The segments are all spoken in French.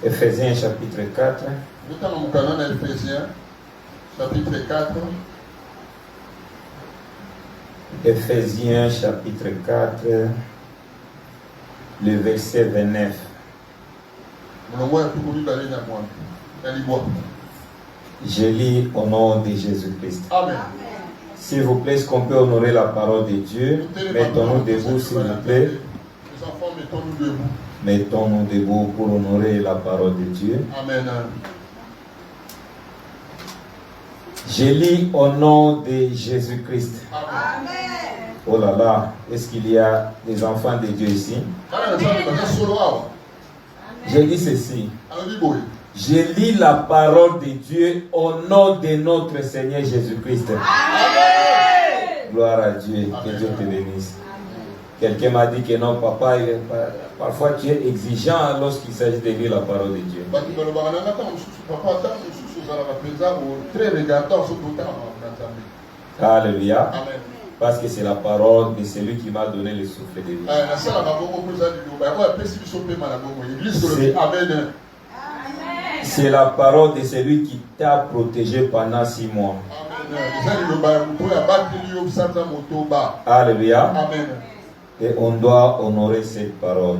Éphésiens chapitre 4. Éphésiens chapitre 4. Éphésiens chapitre 4, le verset 29. Je lis au nom de Jésus-Christ. Amen. S'il vous plaît, est-ce qu'on peut honorer la parole de Dieu? Mettons-nous debout, s'il vous plaît. Les enfants, mettons-nous debout. Mettons-nous debout pour honorer la parole de Dieu. Amen. Je lis au nom de Jésus-Christ. Amen. Oh là là, est-ce qu'il y a des enfants de Dieu ici? Je dis ceci. Je lis la parole de Dieu au nom de notre Seigneur Jésus-Christ. Amen. Gloire à Dieu. Que Dieu te bénisse. Quelqu'un m'a dit que non, papa, parfois tu es exigeant lorsqu'il s'agit de lire la parole de Dieu. Alléluia. Parce que c'est la parole de celui qui m'a donné le souffle de vie. C'est la parole de celui qui t'a protégé pendant 6 mois. Alléluia. Et on doit honorer cette parole.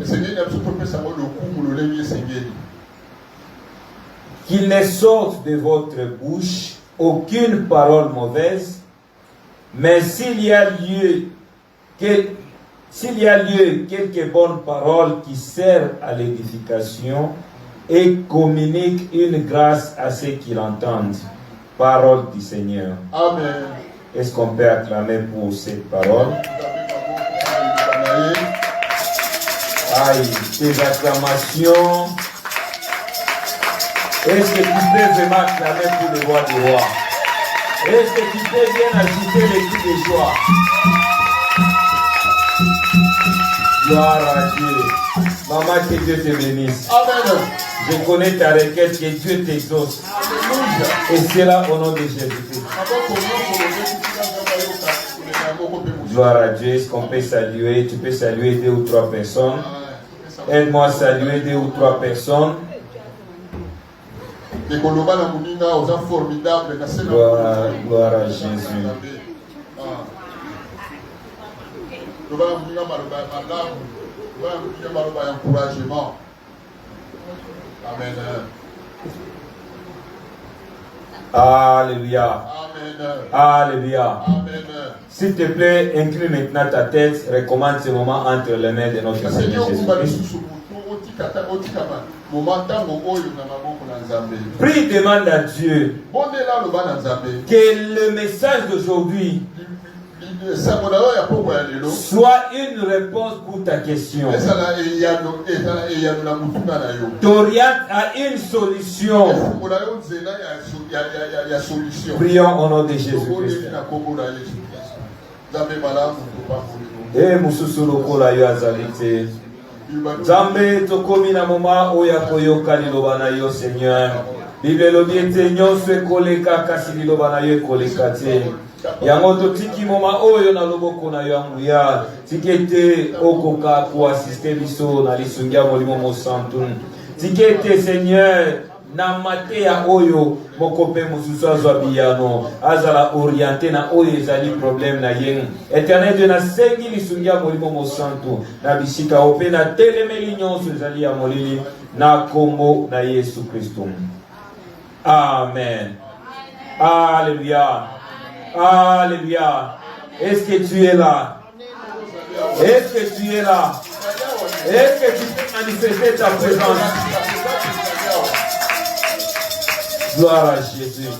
Qu'il ne sorte de votre bouche aucune parole mauvaise, mais s'il y a lieu quelques bonnes paroles qui servent à l'édification et communiquent une grâce à ceux qui l'entendent. Parole du Seigneur. Amen. Est-ce qu'on peut acclamer pour cette parole? Aïe, tes acclamations. Est-ce que tu peux vraiment acclamer pour le roi du roi? Est-ce que tu peux bien agiter les cris de joie? Gloire à Dieu. Maman, que Dieu te bénisse. Amen. Je connais ta requête, que Dieu t'exauce. Et c'est là au nom de Jésus-Christ. Gloire à Dieu. Est-ce qu'on peut saluer? Tu peux saluer 2 ou 3 personnes. Aide-moi à saluer 2 ou 3 personnes. Gloire à Jésus. Amen. Alléluia. Amen. Alléluia. Amen. S'il te plaît, incline maintenant ta tête. Recommande ce moment entre les mains de notre Seigneur Jésus-Christ. Prie, demande à Dieu que le message d'aujourd'hui soit une réponse pour ta question. T'oriente à une solution. Prions au nom de Jésus-Christ. Et Moussousoulokola yo azalite. Zambe tokomi na moma oya koyoka liloba na yo Seigneur. Bible lobi ete nyonso ekoleka kasi liloba na yo ekoleka te. Yango totiki moma oyo na loboko na yo anguya. Tikete okoka koasiste biso na lisungia molimo mosantu. Tikete Seigneur na mate ya oyo mokope mosusu azwa biyano azala orienté na oyo ezali problème na ye. Éternel Dieu na sengi lisungia molimo mosantu na bisika ope na telemeli nyonso ezali ya molili na kombo na Yesu Kristo. Amen. Alléluia. Alléluia. Est-ce que tu es là? Est-ce que tu es là? Est-ce que tu peux manifester ta présence? Gloire à Jésus.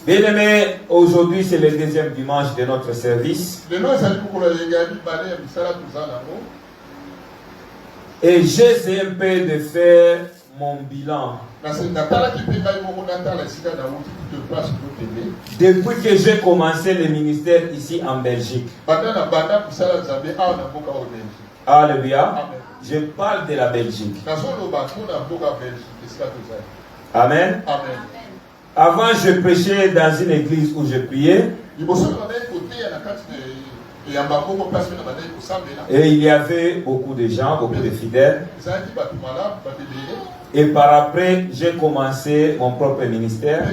Bien-aimés, aujourd'hui c'est le 2e dimanche de notre service. Et j'essaie un peu de faire mon bilan. Depuis que j'ai commencé le ministère ici en Belgique. Alléluia. Je parle de la Belgique. Amen. Amen. Avant, je prêchais dans une église où je priais. Et il y avait beaucoup de gens, beaucoup de fidèles. Et par après, j'ai commencé mon propre ministère.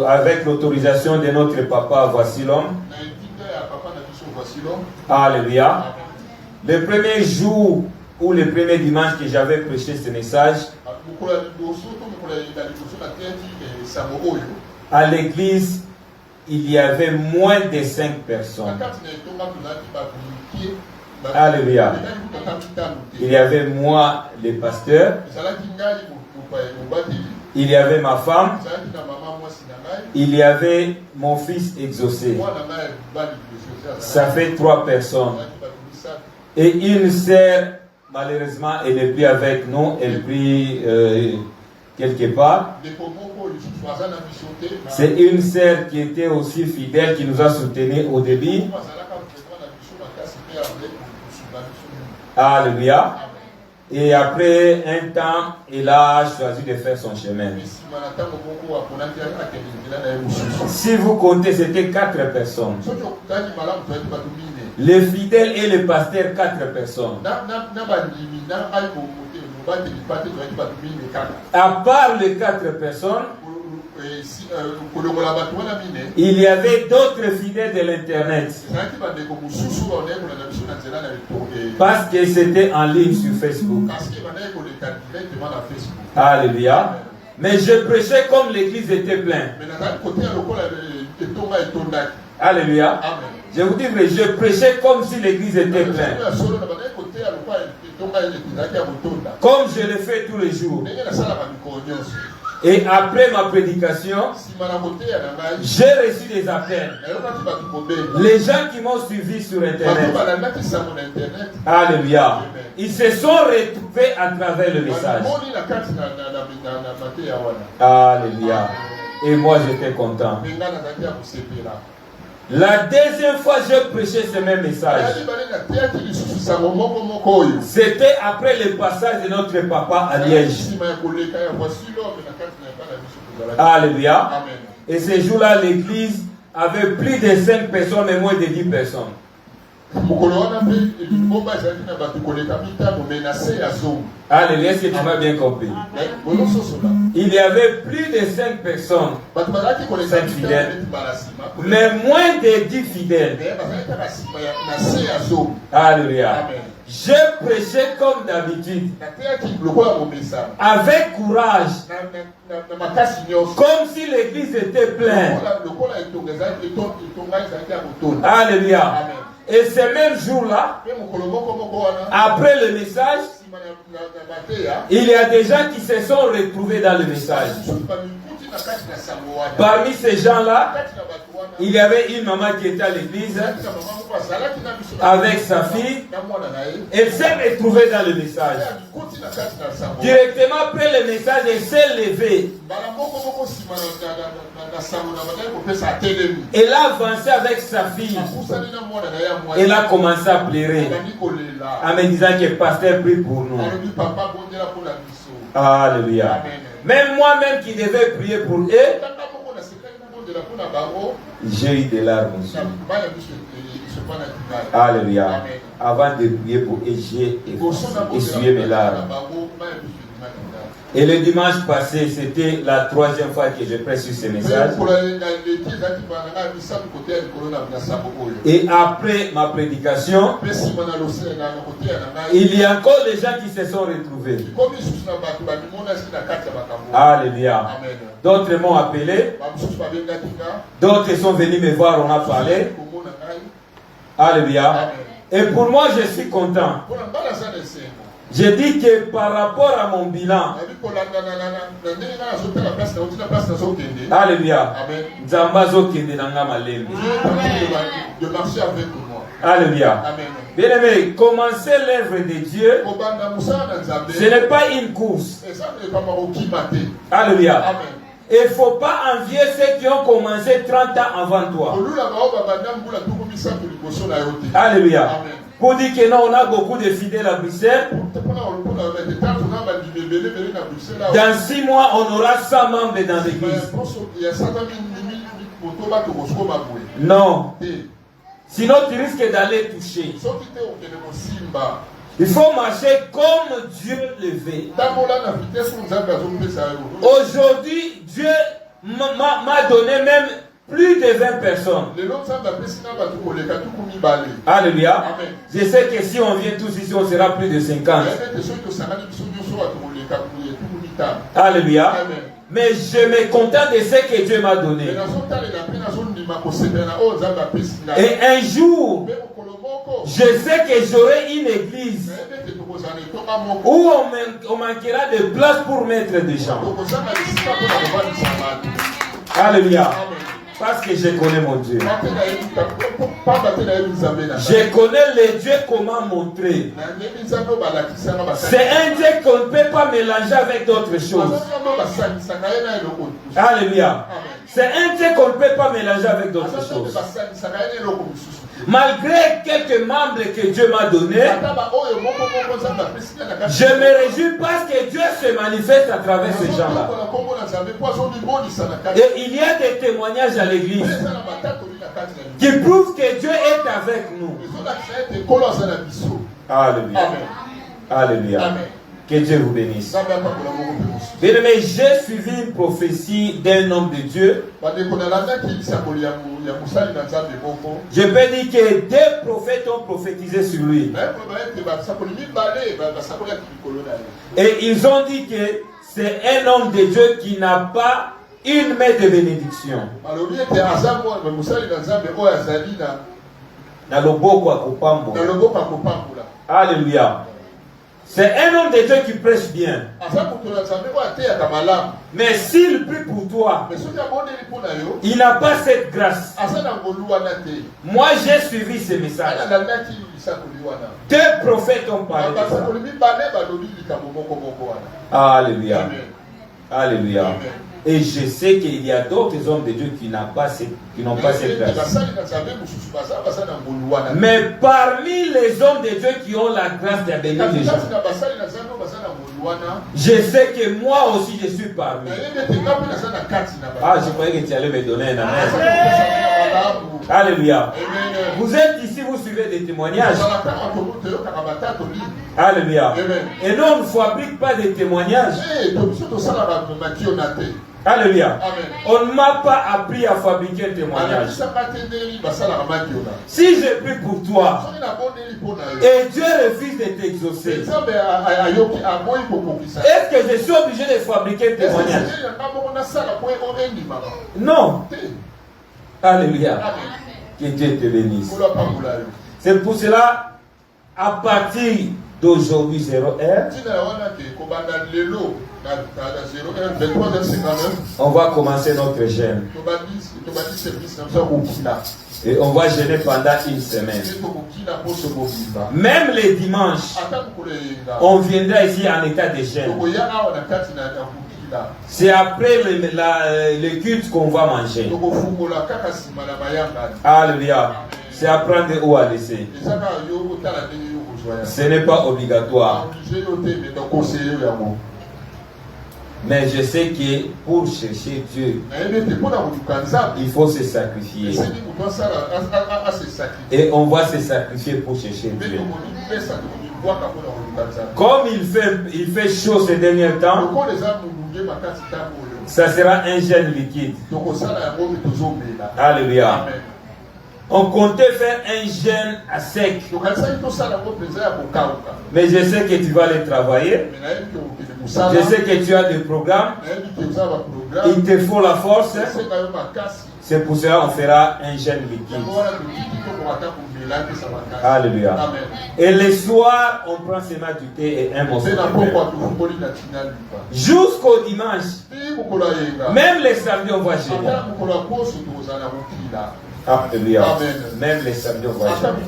Avec l'autorisation de notre papa, voici l'homme. Alléluia. Le premier jour ou le premier dimanche que j'avais prêché ce message, à l'église, il y avait moins de 5 personnes. Alléluia. Il y avait moi, le pasteur. Il y avait ma femme. Il y avait mon fils exaucé. Ça fait 3 personnes. Et une sœur, malheureusement, elle n'est plus avec nous. Elle prie quelque part. C'est une sœur qui était aussi fidèle, qui nous a soutenus au début. Alléluia. Et après un temps, il a choisi de faire son chemin. Si vous comptez, c'était 4 personnes. Les fidèles et le pasteur, 4 personnes. À part les 4 personnes, il y avait d'autres fidèles de l'internet. Parce que c'était en ligne sur Facebook. Alléluia. Mais je prêchais comme l'église était pleine. Alléluia. Je vous dis, mais je prêchais comme si l'église était pleine. Comme je le fais tous les jours. Et après ma prédication, j'ai reçu des appels. Les gens qui m'ont suivi sur Internet, alléluia, ils se sont retrouvés à travers le message. Alléluia. Et moi j'étais content. La deuxième fois je prêchais ce même message. C'était après le passage de notre papa à Liège. Alléluia. Et ce jour-là, l'église avait plus de 5 personnes et moins de 10 personnes. Alléluia, est-ce que tu m'as bien compris? Il y avait plus de 5 personnes, 5 fidèles, mais moins de 10 fidèles. Alléluia. Je prêchais comme d'habitude, avec courage, comme si l'église était pleine. Alléluia. Et ce même jour-là, après le message, il y a des gens qui se sont retrouvés dans le message. Parmi ces gens-là, il y avait une maman qui était à l'église avec sa fille. Elle s'est retrouvée dans le message. Directement après le message, elle s'est levée. Elle a avancé avec sa fille. Elle a commencé à pleurer en me disant que le pasteur prie pour nous. Alléluia. Même moi-même qui devais prier pour eux, j'ai eu des larmes aussi. Alléluia. Avant de prier pour eux, j'ai essuyé mes larmes. Et le dimanche passé, c'était la 3e fois que je prêche sur ce message. Et après ma prédication, il y a encore des gens qui se sont retrouvés. Alléluia. D'autres m'ont appelé. D'autres sont venus me voir, on a parlé. Alléluia. Et pour moi, je suis content. Je dis que par rapport à mon bilan, alléluia, de marcher avec moi. Alléluia. Bien aimé, commencer l'œuvre de Dieu, ce n'est pas une course. Alléluia. Il ne faut pas envier ceux qui ont commencé 30 ans avant toi. Alléluia. Pour dire que non, on a beaucoup de fidèles à Bruxelles. Dans 6 mois, on aura 100 membres dans l'église. Non. Sinon, tu risques d'aller toucher. Il faut marcher comme Dieu le veut. Aujourd'hui, Dieu m'a donné même plus de 20 personnes. Alléluia. Amen. Je sais que si on vient tous ici, on sera plus de 50. Alléluia. Amen. Mais je me contente de ce que Dieu m'a donné. Et un jour, je sais que j'aurai une église où on manquera de place pour mettre des gens. Alléluia. Parce que je connais mon Dieu. Je connais le Dieu qu'on m'a montré. C'est un Dieu qu'on ne peut pas mélanger avec d'autres choses. Alléluia. C'est un Dieu qu'on ne peut pas mélanger avec d'autres choses. Malgré quelques membres que Dieu m'a donnés, je me réjouis parce que Dieu se manifeste à travers ces gens-là. Et il y a des témoignages à l'église qui prouvent que Dieu est avec nous. Alléluia. Alléluia. Que Dieu vous bénisse. Bien aimé, j'ai suivi une prophétie d'un homme de Dieu. Je peux dire que deux prophètes ont prophétisé sur lui. Et ils ont dit que c'est un homme de Dieu qui n'a pas une main de bénédiction. Alléluia. C'est un homme de Dieu qui prêche bien. Mais s'il prie pour toi, il n'a pas cette grâce. Moi, j'ai suivi ce message. Deux prophètes ont parlé de ça. Alléluia. Alléluia. Et je sais qu'il y a d'autres hommes de Dieu qui n'ont pas cette grâce. Mais parmi les hommes de Dieu qui ont la grâce de bénir les gens, je sais que moi aussi je suis parmi. Ah, je croyais que tu allais me donner un amen. Alléluia. Vous êtes ici, vous suivez des témoignages. Alléluia. Et nous, on ne fabrique pas des témoignages. Alléluia. On ne m'a pas appris à fabriquer un témoignage. Si je prie pour toi et Dieu refuse de t'exaucer, est-ce que je suis obligé de fabriquer un témoignage? Non. Alléluia. Que Dieu te bénisse. C'est pour cela, à partir d'aujourd'hui 0h, on va commencer notre jeûne. Et on va jeûner pendant une semaine. Même les dimanches, on viendra ici en état de jeûne. C'est après le culte qu'on va manger. Alléluia. C'est à prendre ou à laisser. Ce n'est pas obligatoire. Mais je sais que pour chercher Dieu, il faut se sacrifier. Et on va se sacrifier pour chercher Dieu. Comme il fait chaud ces derniers temps, ça sera un jeûne liquide. Alléluia. On comptait faire un jeûne à sec. Mais je sais que tu vas aller travailler. Je sais que tu as des programmes. Il te faut la force. C'est pour cela qu'on fera un jeûne liquide. Alléluia. Et le soir, on prend seulement du thé et un morceau de pain. Jusqu'au dimanche. Même les samedis, on va jeûner. Alléluia. Même les samedis, on va jeûner.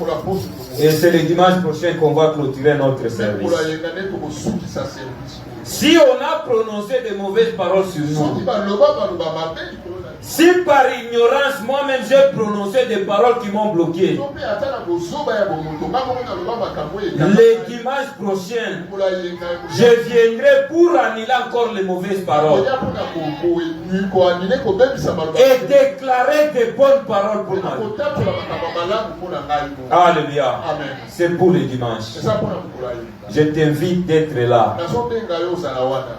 Et c'est le dimanche prochain qu'on va clôturer notre service. Si on a prononcé de mauvaises paroles sur nous, Si par ignorance, moi-même j'ai prononcé des paroles qui m'ont bloqué, le dimanche prochain, je viendrai pour annuler encore les mauvaises paroles et déclarer des bonnes paroles pour moi. Alléluia. C'est pour le dimanche. Je t'invite d'être là.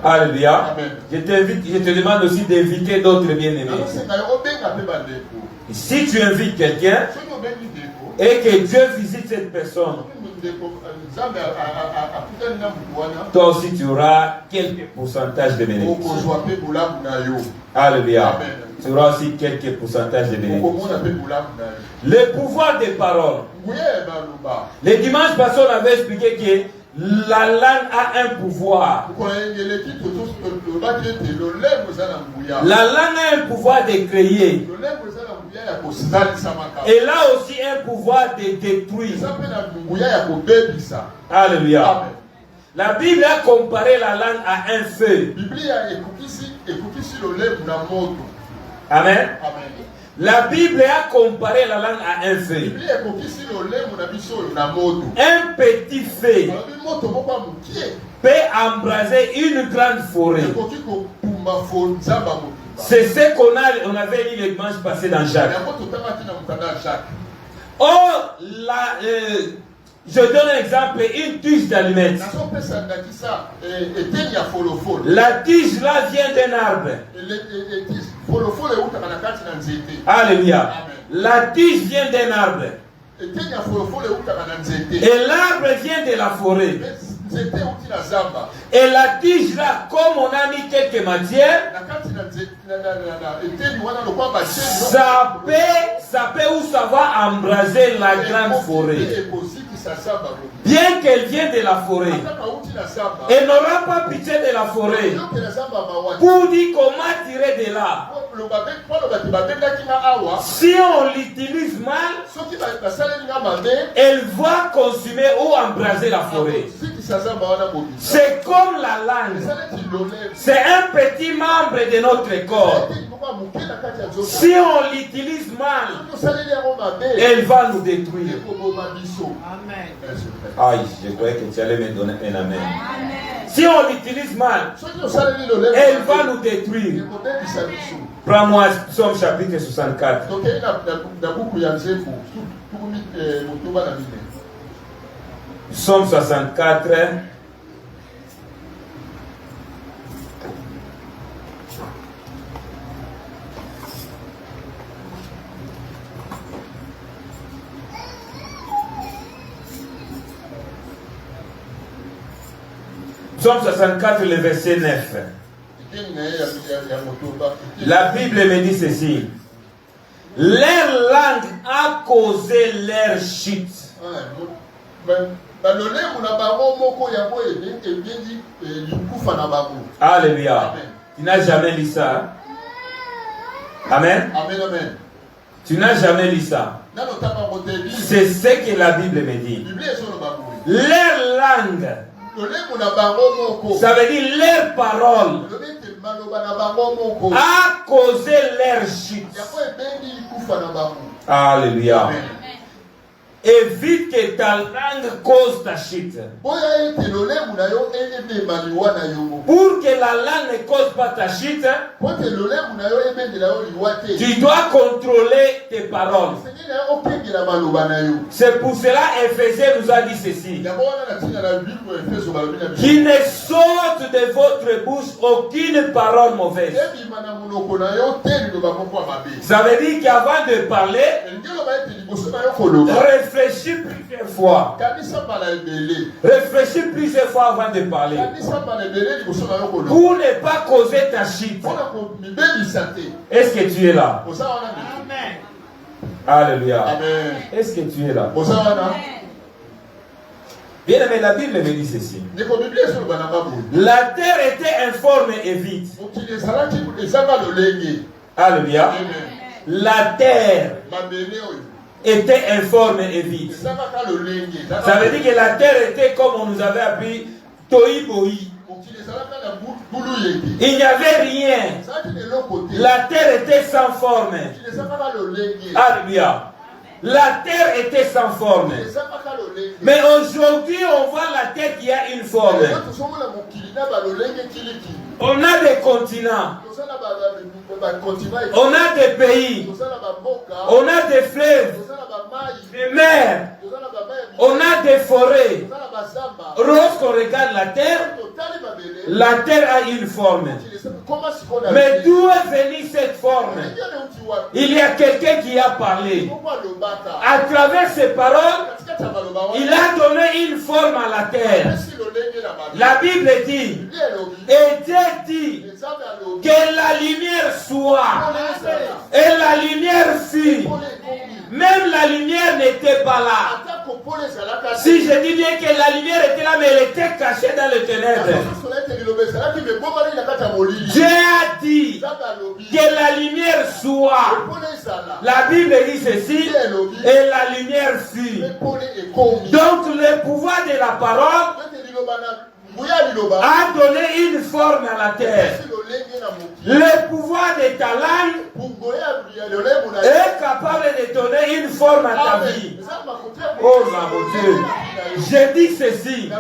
Alléluia. Je te demande aussi d'inviter d'autres bien-aimés. Si tu invites quelqu'un et que Dieu visite cette personne, toi aussi tu auras quelques pourcentages de bénédictions. Alléluia. Tu auras aussi quelques pourcentages de bénédictions. Le pouvoir des paroles. Le dimanche passé, on avait expliqué que la langue a un pouvoir. La langue a un pouvoir de créer. Et là aussi un pouvoir de détruire. Alléluia. La Bible a comparé la langue à un feu. Amen. La Bible a comparé la langue à un feu. Un petit feu peut embraser une grande forêt. C'est ce qu'on avait lu le dimanche passé dans Jacques. Or, je donne un exemple, une tige d'allumettes. La tige là vient d'un arbre. Alléluia. La tige vient d'un arbre. Et l'arbre vient de la forêt. Et la tige là, comme on a mis quelques matières, ça peut ou ça va embraser la grande forêt. Bien qu'elle vienne de la forêt, elle n'aura pas pitié de la forêt pour dire comment tirer de là. Si on l'utilise mal, elle va consumer ou embraser la forêt. C'est comme la langue. C'est un petit membre de notre corps. Si on l'utilise mal, elle va nous détruire. Aïe, je croyais que tu allais me donner un amen. Si on l'utilise mal, elle va nous détruire. Prends-moi Psaume chapitre 64. Psaume 64. Psaume 64, le verset 9. La Bible me dit ceci. Leur langue a causé leur chute. Alléluia. Tu n'as jamais lu ça? Amen. Amen, amen. Tu n'as jamais lu ça? C'est ce que la Bible me dit. Leur langue, ça veut dire leur parole, a causé leur chute. Alléluia. Évite que ta langue cause ta chute. Pour que la langue ne cause pas ta chute, tu dois contrôler tes paroles. C'est pour cela Éphésiens nous a dit ceci. Qu'il ne sorte de votre bouche aucune parole mauvaise. Ça veut dire qu'avant de parler, réfléchis plusieurs fois. Réfléchis plusieurs fois avant de parler. Pour ne pas causer ta chute. Est-ce que tu es là? Amen. Alléluia. Amen. Est-ce que tu es là? Bien aimé, la Bible me dit ceci. La terre était informe et vide. Alléluia. La terre était informe et vide. Ça veut dire que la terre était comme on nous avait appris Tohi Bohi. Il n'y avait rien. La terre était sans forme. Alléluia. La terre était sans forme. Mais aujourd'hui, on voit la terre qui a une forme. On a des continents. On a des pays. On a des fleuves, des mers. On a des forêts. Lorsqu'on regarde la terre a une forme. Mais d'où est venue cette forme? Il y a quelqu'un qui a parlé. À travers ses paroles, il a donné une forme à la terre. La Bible dit, et Dieu dit, que la lumière soit. Et la lumière fut. Même la lumière n'était pas là. Si je dis bien que la lumière était là, mais elle était cachée dans les ténèbres. Dieu a dit que la lumière soit. La Bible dit ceci, et la lumière fut. Donc le pouvoir de la parole a donné une forme à la terre. Le pouvoir de ta langue est capable de donner une forme à ta vie. Oh mon Dieu. Je dis ceci.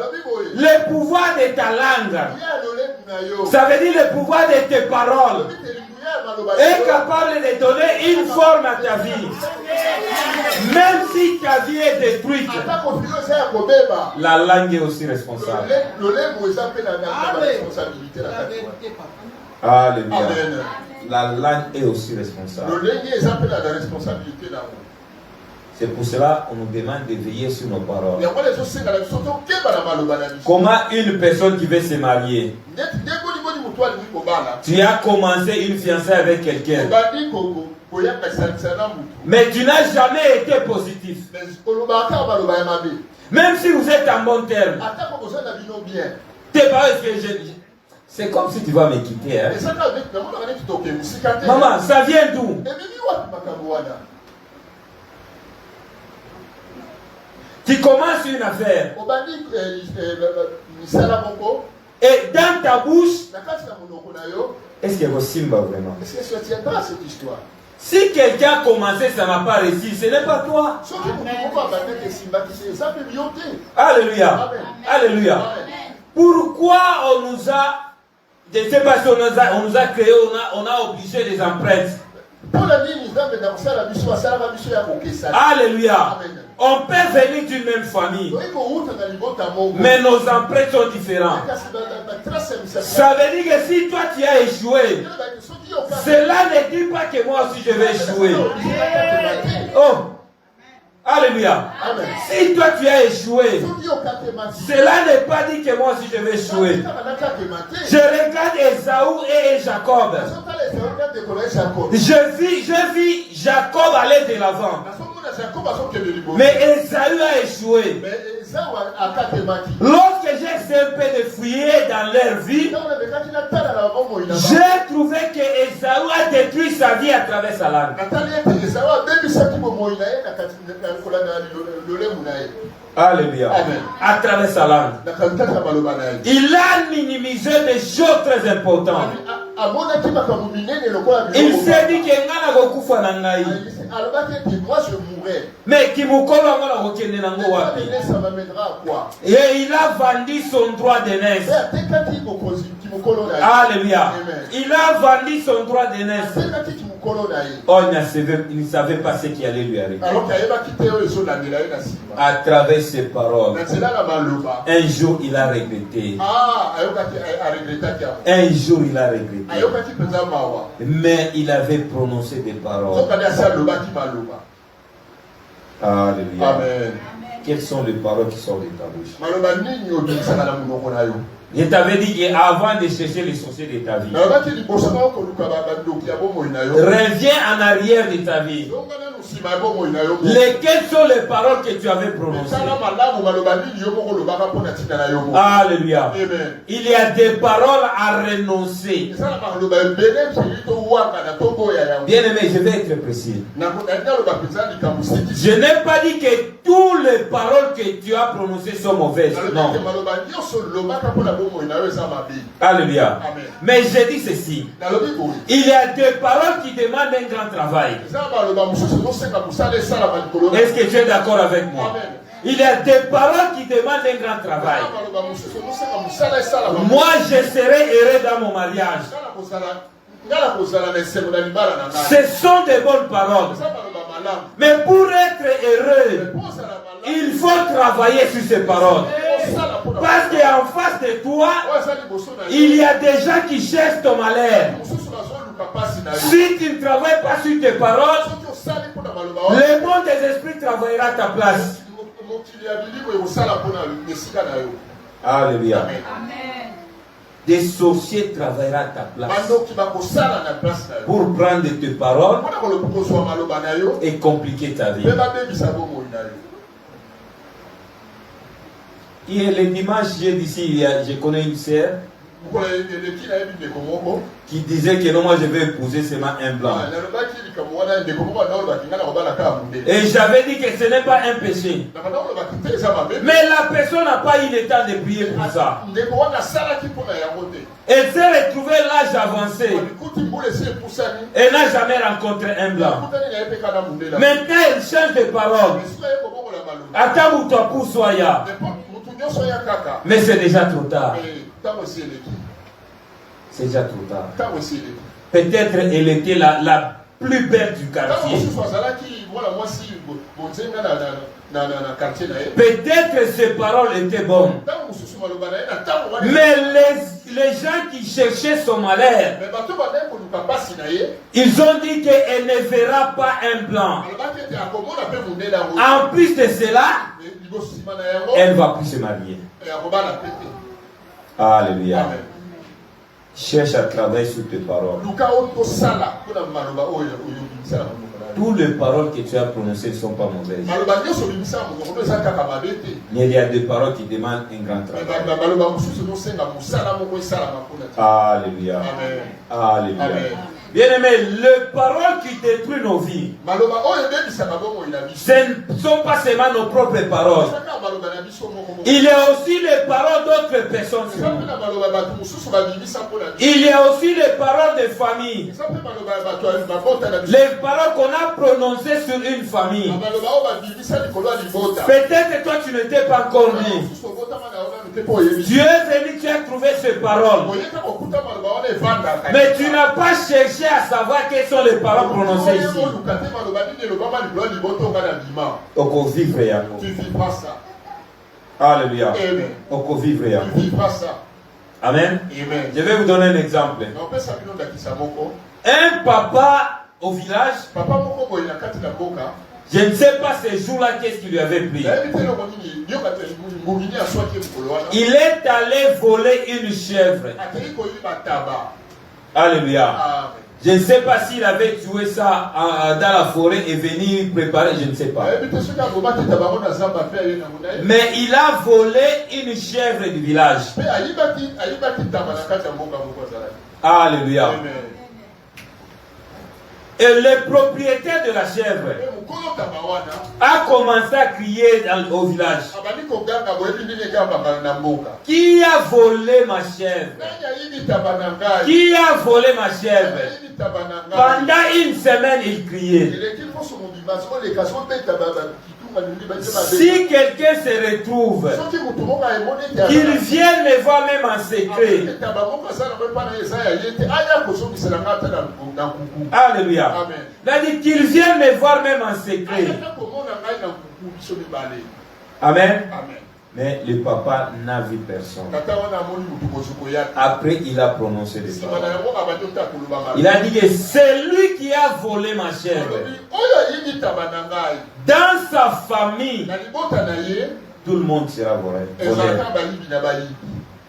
Le pouvoir de ta langue, ça veut dire le pouvoir de tes paroles, est capable de donner une forme à ta vie. Même si ta vie est détruite, la langue est aussi responsable. Alléluia. La langue est aussi responsable. C'est pour cela qu'on nous demande de veiller sur nos paroles. Comment une personne qui veut se marier, tu as commencé une fiançailles avec quelqu'un, mais tu n'as jamais été positif. Même si vous êtes en bon terme, c'est comme si tu vas me quitter. Hein? Maman, ça vient d'où? Tu commences une affaire. Et dans ta bouche, est-ce qu'il y a vos Simba vraiment? Si quelqu'un a commencé, ça n'a pas réussi, ce n'est pas toi. Alléluia. Alléluia. Pourquoi on nous a, je ne sais pas si on nous a créé, on a obligé les empreintes. Alléluia. On peut venir d'une même famille, mais nos empreintes sont différentes. Ça veut dire que si toi tu as échoué, cela ne dit pas que moi aussi je vais échouer. Oh, alléluia. Si toi tu as échoué, cela n'est pas dit que moi aussi je vais échouer. Je regarde Esaü et Jacob. Je vis Jacob aller de l'avant. Mais Esaü a échoué. Lorsque j'ai un peu de fouiller dans leur vie, j'ai trouvé que Esaü a détruit sa vie à travers sa langue. Alléluia. À travers sa langue. Il a minimisé des choses très importantes. Il s'est dit que mais qui et il a vendu son droit d'aînesse. Alléluia. Il a vendu son droit d'aînesse. Oh, il ne savait pas ce qui allait lui arriver. À travers ses paroles, un jour il a regretté. Un jour il a regretté. Mais il avait prononcé des paroles. Alléluia. Amen. Quelles sont les paroles qui sortent de ta bouche? Je t'avais dit qu'avant de chercher les sorciers de ta vie, reviens en arrière de ta vie. Lesquelles sont les paroles que tu avais prononcées? Alléluia. Il y a des paroles à renoncer. Bien aimé, je vais être précis. Je n'ai pas dit que toutes les paroles que tu as prononcées sont mauvaises. Non. Alléluia. Mais je dis ceci. Il y a des paroles qui demandent un grand travail. Est-ce que tu es d'accord avec moi? Il y a des paroles qui demandent un grand travail. Moi, je serai heureux dans mon mariage. Ce sont des bonnes paroles. Mais pour être heureux, il faut travailler sur ces paroles. Parce qu'en face de toi, il y a des gens qui cherchent ton malheur. Si tu ne travailles pas sur tes paroles, le monde des esprits travaillera à ta place. Alléluia. Des sorciers travailleront à ta place pour prendre tes paroles et compliquer ta vie. Hier, le dimanche, j'ai dit ici, je connais une sœur qui disait que non, moi je vais épouser seulement un blanc. Et j'avais dit que ce n'est pas un péché. Mais la personne n'a pas eu le temps de prier pour ça. Elle s'est retrouvée l'âge avancé. Elle n'a jamais rencontré un blanc. Maintenant elle change de parole. Attends où toi pour soya. Mais c'est déjà trop tard. C'est déjà trop tard. Peut-être elle était la plus belle du quartier. Peut-être ses paroles étaient bonnes. Mais les gens qui cherchaient son malheur, ils ont dit qu'elle ne verra pas un blanc. En plus de cela, elle ne va plus se marier. Alléluia. Cherche à travailler sur tes paroles. Toutes les paroles que tu as prononcées ne sont pas mauvaises. Mais il y a des paroles qui demandent un grand travail. Alléluia. Alléluia. Bien-aimé, les paroles qui détruisent nos vies, ce ne sont pas seulement nos propres paroles. Il y a aussi les paroles d'autres personnes. Il y a aussi les paroles de famille. Les paroles qu'on a prononcées sur une famille. Peut-être toi tu n'étais pas encore né. Dieu est venu, tu as trouvé ces paroles. Mais tu n'as pas cherché à savoir quelles sont les paroles prononcées ici. Tu vivras ça. Alléluia. On vivra. Amen. Je vais vous donner un exemple. Un papa au village, je ne sais pas ce jour-là qu'est-ce qu'il lui avait pris. Il est allé voler une chèvre. Alléluia. Je ne sais pas s'il avait tué ça dans la forêt et venu préparer, je ne sais pas. Mais il a volé une chèvre du village. Alléluia. Et le propriétaire de la chèvre a commencé à crier au village. Qui a volé ma chèvre? Qui a volé ma chèvre? Pendant une semaine, il criait. Si quelqu'un se retrouve, qu'il vienne me voir même en secret. Alléluia. C'est-à-dire qu'il vienne me voir même en secret. Amen. Mais le papa n'a vu personne. Après, il a prononcé des paroles. Il a dit que c'est lui qui a volé ma chèvre. Dans sa famille, tout le monde sera volé.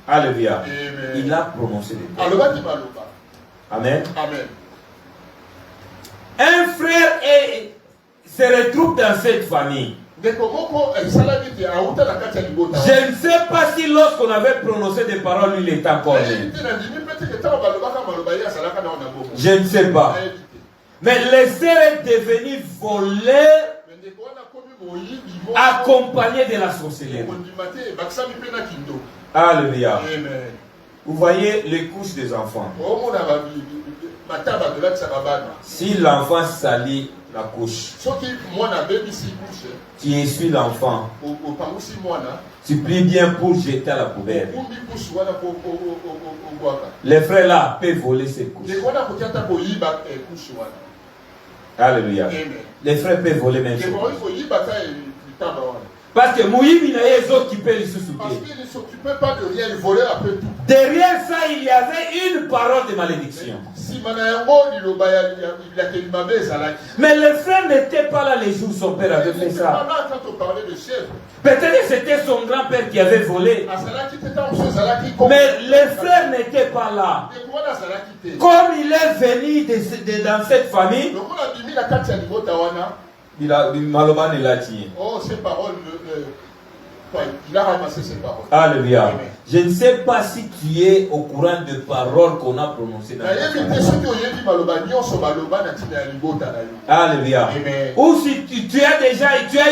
Alléluia. Il a prononcé des paroles. Amen. Un frère se retrouve dans cette famille. Je ne sais pas si lorsqu'on avait prononcé des paroles, il était encore né. Je ne sais pas. Mais l'Esther est devenue voleur accompagné de la sorcellerie. Alléluia. Vous voyez les couches des enfants. Si l'enfant salit la couche, tu essuies l'enfant, tu pries bien pour jeter à la poubelle. Les frères là peuvent voler ces couches. Alléluia. Les frères peuvent voler même ces couches. Parce que Moïbi n'a pas occupé les sous-soutés. Parce qu'il ne s'occupait pas de rien, il volait un peu tout. Derrière ça, il y avait une parole de malédiction. Mais les frères n'étaient pas là les jours où son père avait fait ça. Peut-être que c'était son grand-père qui avait volé. Mais les frères n'étaient pas là. Comme il est venu dans cette famille, il a Maloba ne l'a tiré. Oh, ces paroles, il a ramassé ces paroles. Alléluia. Je ne sais pas si tu es au courant de paroles qu'on a prononcées dans la famille. Alléluia. Ou si tu as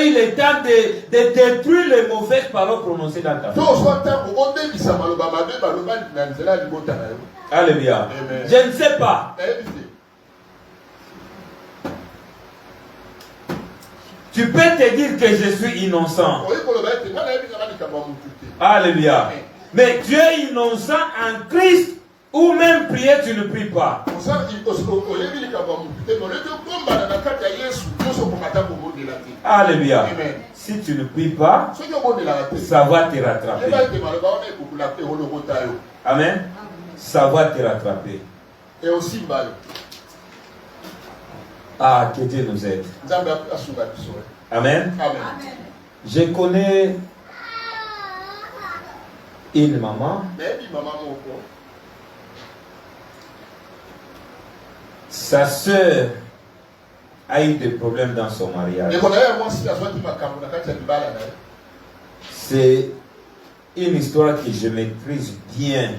eu le temps de détruire les mauvaises paroles prononcées dans ta famille. Alléluia. Je ne sais pas. Tu peux te dire que je suis innocent. Alléluia. Mais tu es innocent en Christ ou même prier, tu ne pries pas. Alléluia. Si tu ne pries pas, ça va te rattraper. Amen. Ça va te rattraper. Et aussi mal. Ah, que Dieu nous aide. Amen. Amen. Je connais une maman. Sa sœur a eu des problèmes dans son mariage. C'est une histoire que je maîtrise bien.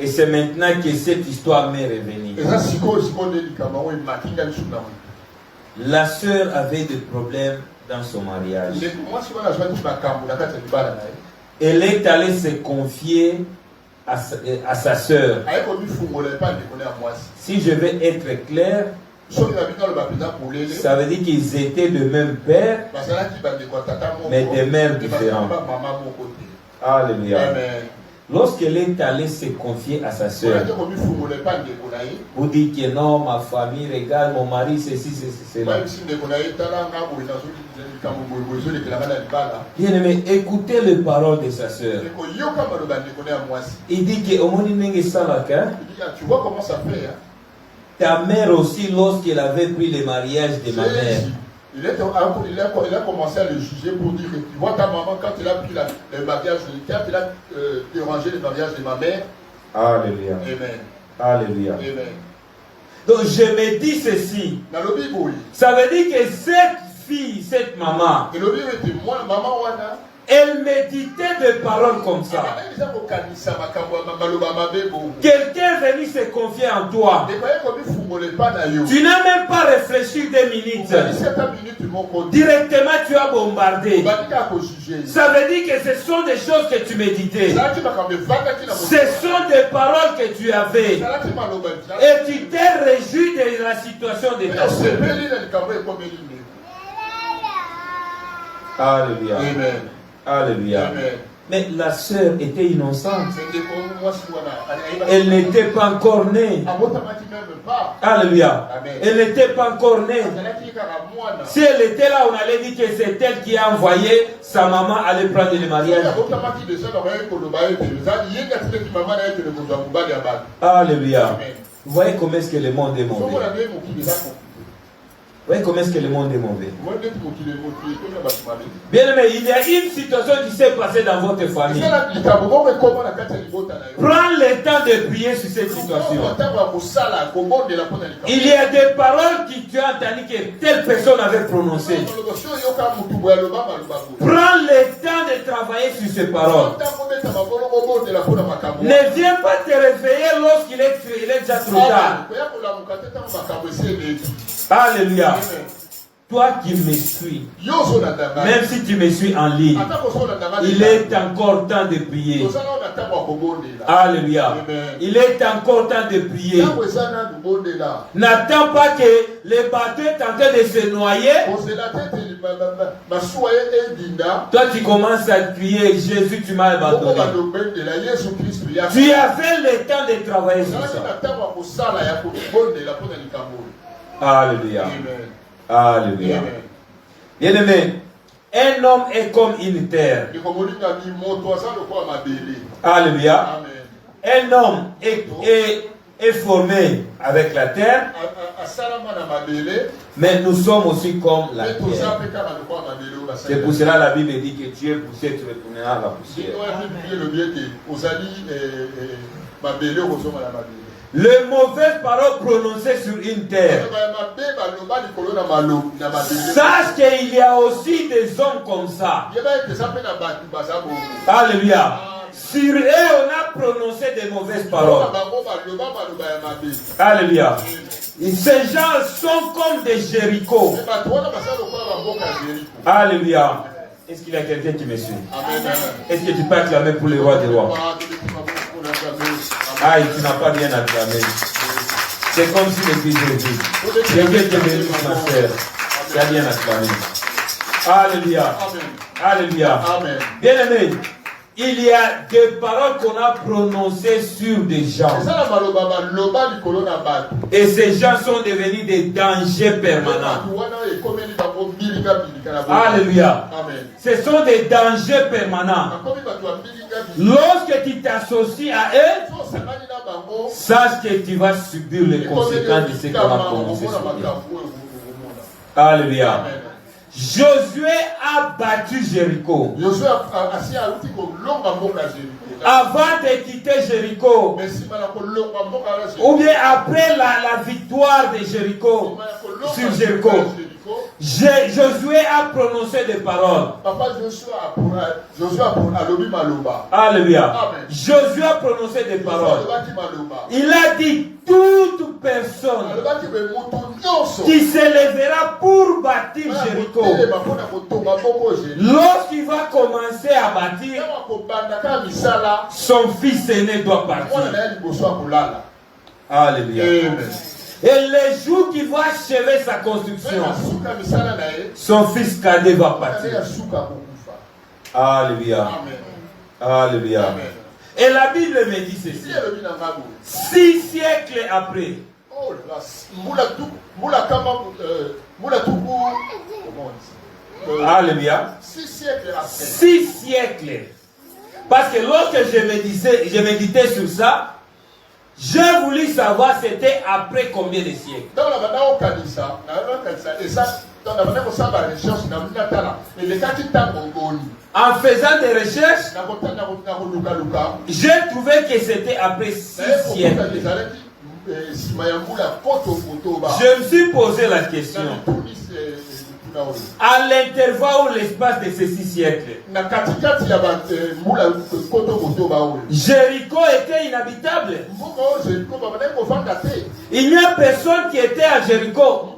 Et c'est maintenant que cette histoire m'est revenue. La sœur avait des problèmes dans son mariage. Elle est allée se confier à sa sœur. Si je vais être clair, ça veut dire qu'ils étaient de même père, mais de mères différentes. Alléluia. Lorsqu'elle est allée se confier à sa sœur, vous dites que non, ma famille, regarde, mon mari, ceci, cela. Bien aimé, écoutez les paroles de sa sœur. Il dit que tu vois comment ça fait. Ta mère aussi, lorsqu'elle avait pris le mariage de ma mère, il a commencé à le juger pour dire que tu vois ta maman quand elle a pris le mariage, quand elle a dérangé le mariage de ma mère. Alléluia. Amen. Alléluia. Amen. Donc je me dis ceci. Ça veut dire que cette fille, cette maman, elle méditait des paroles comme ça. Quelqu'un est venu se confier en toi. Tu n'as même pas réfléchi 2 minutes. Directement tu as bombardé. Ça veut dire que ce sont des choses que tu méditais. Ce sont des paroles que tu avais. Et tu t'es réjoui de la situation de ta soeur. Alléluia. Amen. Alléluia. Amen. Mais la sœur était innocente. Elle n'était pas encore née. Alléluia. Elle n'était pas encore née. Si elle était là, on allait dire que c'est elle qui a envoyé sa maman aller prendre le mariage. Alléluia. Vous voyez comment est-ce que le monde est mauvais. voyez comment est-ce que le monde est mauvais. Bien aimé, il y a une situation qui s'est passée dans votre famille. Prends le temps de prier sur cette situation. Il y a des paroles que tu as entendues que telle personne avait prononcées. Prends le temps de travailler sur ces paroles. Ne viens pas te réveiller lorsqu'il est déjà trop tard. Alléluia. Toi qui me suis, même si tu me suis en ligne, il est encore temps de prier. Alléluia. Il est encore temps de prier. N'attends pas que le bateau est en train de se noyer. Toi tu commences à crier, Jésus tu m'as abandonné. Tu avais le temps de travailler sur ça. Alléluia. Alléluia. Bien aimé, un homme est comme une terre. Alléluia. Un homme est formé avec la terre, mais nous sommes aussi comme la terre. C'est pour cela que la Bible dit que tu es poussé, tu retourneras à la poussière. Les mauvaises paroles prononcées sur une terre. Sache qu'il y a aussi des hommes comme ça. Alléluia. Sur eux, on a prononcé des mauvaises paroles. Alléluia. Ces gens sont comme des Jéricho. Alléluia. Est-ce qu'il y a quelqu'un qui me suit? Est-ce que tu peux acclamer pour le roi des rois? Ah, tu n'as pas bien acclamé. C'est comme si le fils de Dieu. Quelqu'un qui est venu, ma sœur. Tu as bien acclamé. Alléluia. Alléluia. Bien aimé, il y a des paroles qu'on a prononcées sur des gens. Et ces gens sont devenus des dangers permanents. Alléluia. Ce sont des dangers permanents. Lorsque tu t'associes à eux, sache que tu vas subir les conséquences de ce qu'on a prononcé sur eux. Alléluia. Josué a battu Jéricho. Avant de quitter Jéricho, ou bien après la victoire de Jéricho sur Jéricho, Josué a prononcé des paroles. Alléluia. Josué a prononcé des paroles. Il a dit toute personne qui se lèvera pour bâtir Jéricho, lorsqu'il va commencer à bâtir, son fils aîné doit partir. Alléluia. Et le jour qu'il va achever sa construction, son fils cadet va partir. Alléluia. Alléluia. Et la Bible me dit ceci. 6 siècles après, alléluia. 6 siècles. Parce que lorsque je méditais sur ça, j'ai voulu savoir c'était après combien de siècles. En faisant des recherches, j'ai trouvé que c'était après 6 siècles. Je me suis posé la question. À l'intervalle ou l'espace de ces 6 siècles, Jéricho était inhabitable. Il n'y a personne qui était à Jéricho.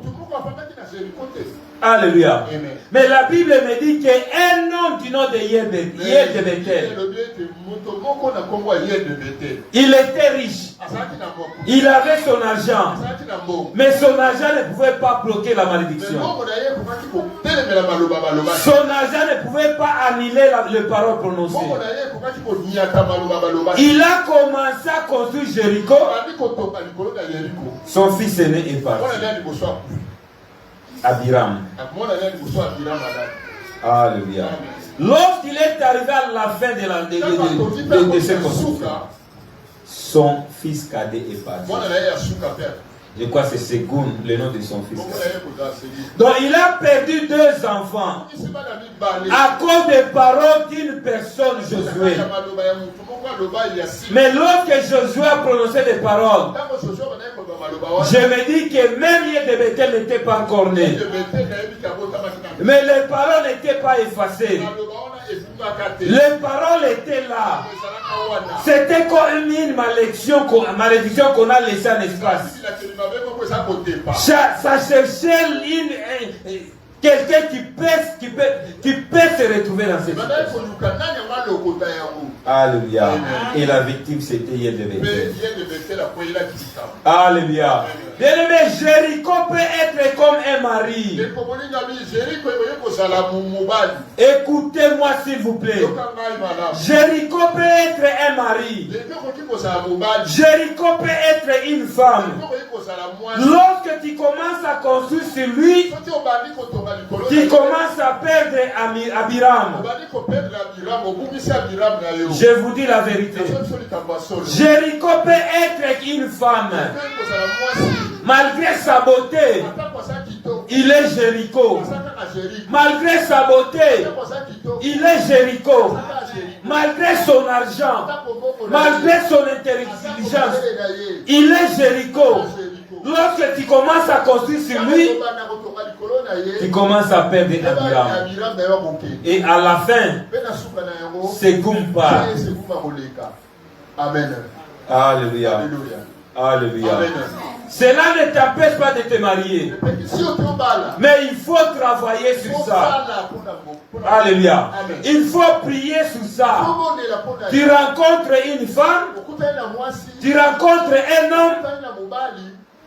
Alléluia. Mais la Bible me dit qu'un homme du nom de Yed-de-Bethel, il était riche. Il avait son argent. Mais son argent ne pouvait pas bloquer la malédiction. Son argent ne pouvait pas annuler les paroles prononcées. Il a commencé à construire Jéricho. Son fils aîné est parti. Abiram. Alléluia. Lorsqu'il est arrivé à la fin de ses constructions, son fils cadet est parti. Je crois que c'est Ségoun, le nom de son fils. Donc il a perdu 2 enfants à cause des paroles d'une personne, Josué. Mais lorsque Josué a prononcé des paroles, je me dis que même Yé de Bethel n'était pas encore né. Mais les paroles n'étaient pas effacées. Les paroles étaient là. C'était comme une malédiction qu'on a laissée en espace. Ça cherchait quelqu'un qui peut se retrouver dans cette situation. Alléluia. Et la victime, c'était Yé de Bethel. Alléluia. Bien-aimé, Jéricho peut être comme un mari. Écoutez-moi s'il vous plaît. Jéricho peut être un mari. Jéricho peut être une femme. Lorsque tu commences à construire sur lui, tu commences à perdre Abiram. Je vous dis la vérité. Jéricho peut être une femme. Malgré sa beauté, il est Jéricho. Malgré sa beauté, il est Jéricho. Malgré son argent, malgré son intelligence, il est Jéricho. Lorsque tu commences à construire sur lui, tu commences à perdre Abiram. Et à la fin, c'est Gumpa. Amen. Alléluia. Alléluia. Cela ne t'empêche pas de te marier. Mais il faut travailler sur ça. Alléluia. Il faut prier sur ça. Tu rencontres une femme, tu rencontres un homme,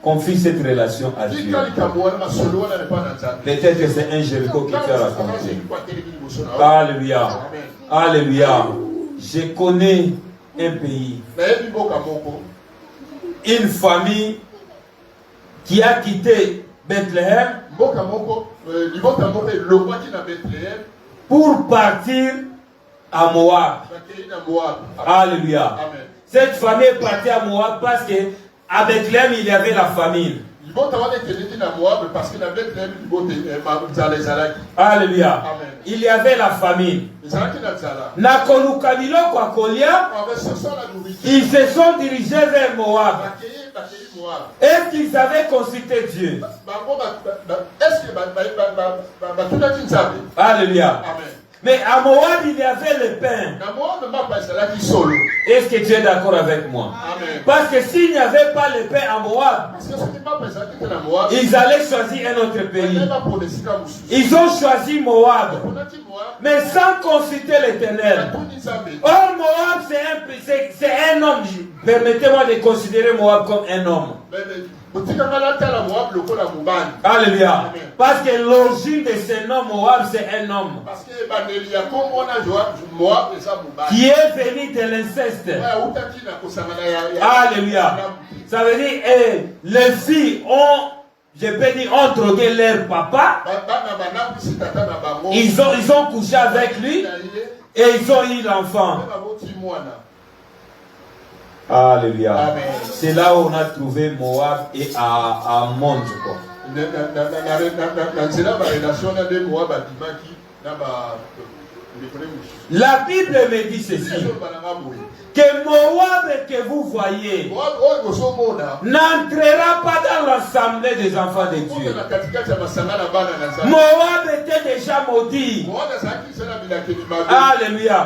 confie cette relation à Dieu. Peut-être que c'est un Jéricho qui t'a raconté. Alléluia. Alléluia. Je connais un pays, une famille qui a quitté Bethléem pour partir à Moab. Alléluia. Cette famille est partie à Moab parce qu'à Bethléem il y avait la famine. Alléluia. Il y avait la famine. Ils se sont dirigés vers Moab. Est-ce qu'ils avaient consulté Dieu? Alléluia. Mais à Moab, il y avait le pain. Est-ce que tu es d'accord avec moi? Parce que s'il n'y avait pas le pain à Moab, ils allaient choisir un autre pays. Ils ont choisi Moab, mais sans consulter l'Éternel. Or, Moab, c'est un homme. Permettez-moi de considérer Moab comme un homme. Alléluia. Parce que l'origine de ce nom Moab, c'est un homme qui est venu de l'inceste. Alléluia. Ça veut dire, les filles ont, je peux dire, ont drogué leur papa. Ils ont couché avec lui et ils ont eu l'enfant. Alléluia. C'est là où on a trouvé Moab et Ammon, je crois. La Bible me dit ceci, que Moab que vous voyez n'entrera pas dans l'assemblée des enfants de Dieu. Moab était déjà maudit. Alléluia.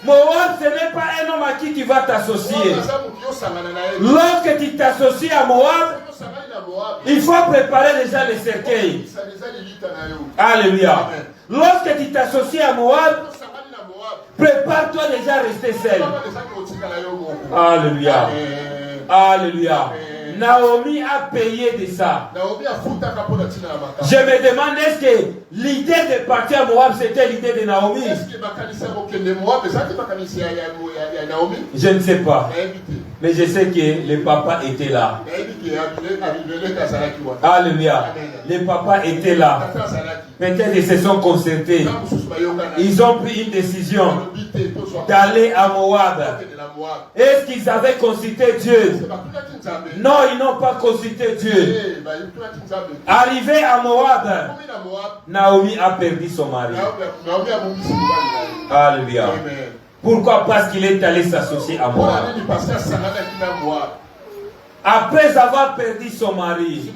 Moab, ce n'est pas un homme à qui tu vas t'associer. Lorsque tu t'associes à Moab, il faut préparer déjà les cercueils. Alléluia. Lorsque tu t'associes à Moab, prépare-toi déjà à rester seul. Alléluia. Alléluia. Naomi a payé de ça. Je me demande, est-ce que l'idée de partir à Moab, c'était l'idée de Naomi? Je ne sais pas. Mais je sais que le papa était là. Alléluia. Le papa était là. Peut-être ils se sont concertés. Ils ont pris une décision. d'aller à Moab. Est-ce qu'ils avaient consulté Dieu? Non, ils n'ont pas consulté Dieu. Arrivé à Moab, Naomi a perdu son mari. Alléluia. Pourquoi? Parce qu'il est allé s'associer à Moab. Après avoir perdu son mari,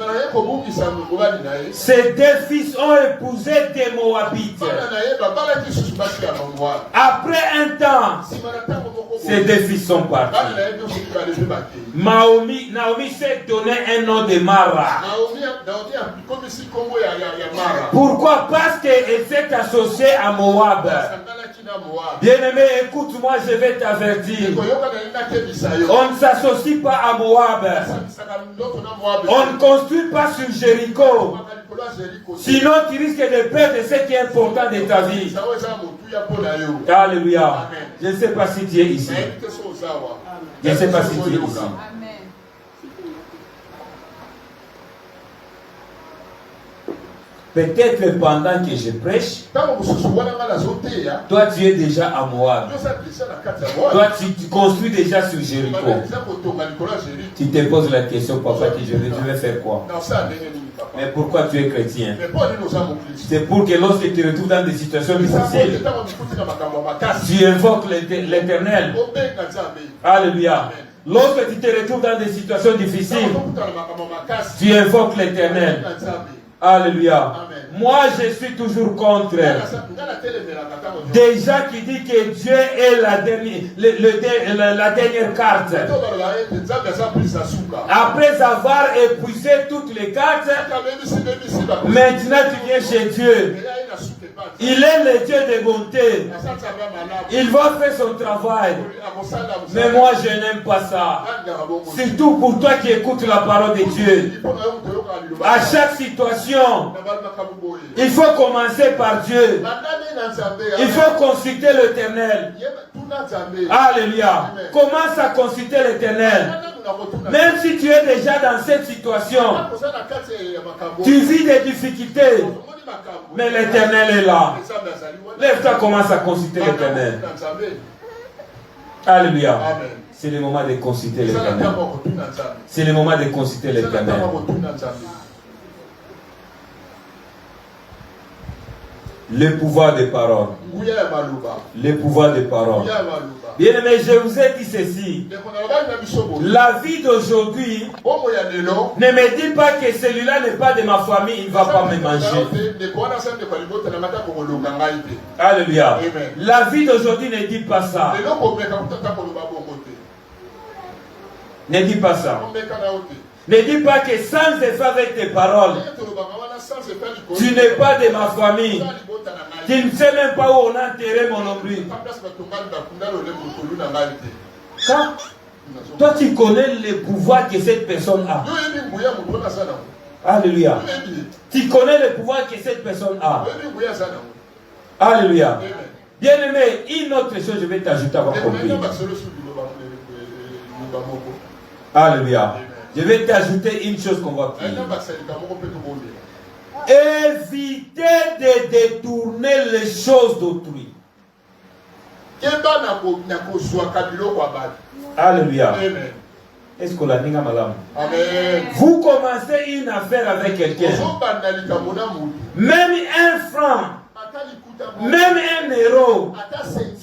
ses deux fils ont épousé des Moabites. Après un temps, ces deux fils sont partis. Naomi s'est donné un nom de Mara. Pourquoi? Parce qu'elle s'est associée à Moab. Bien-aimé, écoute-moi, je vais t'avertir. On ne s'associe pas à Moab. On ne construit pas sur Jéricho. Sinon, tu risques de perdre ce qui est important de ta vie. Alléluia. Je ne sais pas si tu es ici. Je ne sais pas si tu es ici. Peut-être pendant que je prêche, toi tu es déjà à Moab. Toi tu construis déjà sur Jéricho. Tu te poses la question, papa, que je vais faire quoi? Mais pourquoi tu es chrétien? C'est pour que lorsque tu te retrouves dans des situations difficiles, tu invoques l'Éternel. Alléluia. Lorsque tu te retrouves dans des situations difficiles, tu invoques l'Éternel. Alléluia. Amen. Moi, je suis toujours contre. Des gens qui disent que Dieu est la dernière carte. Après avoir épuisé toutes les cartes, maintenant tu viens chez Dieu. Il est le Dieu de bonté. Il va faire son travail. Mais moi, je n'aime pas ça. Surtout pour toi qui écoutes la parole de Dieu. À chaque situation, il faut commencer par Dieu. Il faut consulter l'Éternel. Alléluia. Commence à consulter l'Éternel. Même si tu es déjà dans cette situation, tu vis des difficultés, mais l'Éternel est là. Lève-toi, commence à consulter l'Éternel. Alléluia. C'est le moment de consulter l'Éternel. C'est le moment de consulter l'Éternel. Le pouvoir des paroles. Le pouvoir des paroles. Bien aimé, je vous ai dit ceci. La vie d'aujourd'hui ne me dit pas que celui-là n'est pas de ma famille, il ne va pas me manger. Alléluia. La vie d'aujourd'hui ne dit pas ça. Ne dit pas ça. Ne dis pas que sans effort avec tes paroles, tu n'es pas de ma famille. Tu ne sais même pas où on a enterré mon nombril. Toi, tu connais le pouvoir que cette personne a. Alléluia. Tu connais le pouvoir que cette personne a. Alléluia. Bien aimé, une autre chose, je vais t'ajouter avant de conclure. Alléluia. Je vais t'ajouter une chose qu'on va prier. Évitez de détourner les choses d'autrui. Alléluia. Est-ce que la ninga madame? Vous commencez une affaire avec quelqu'un. Même un franc, même un euro,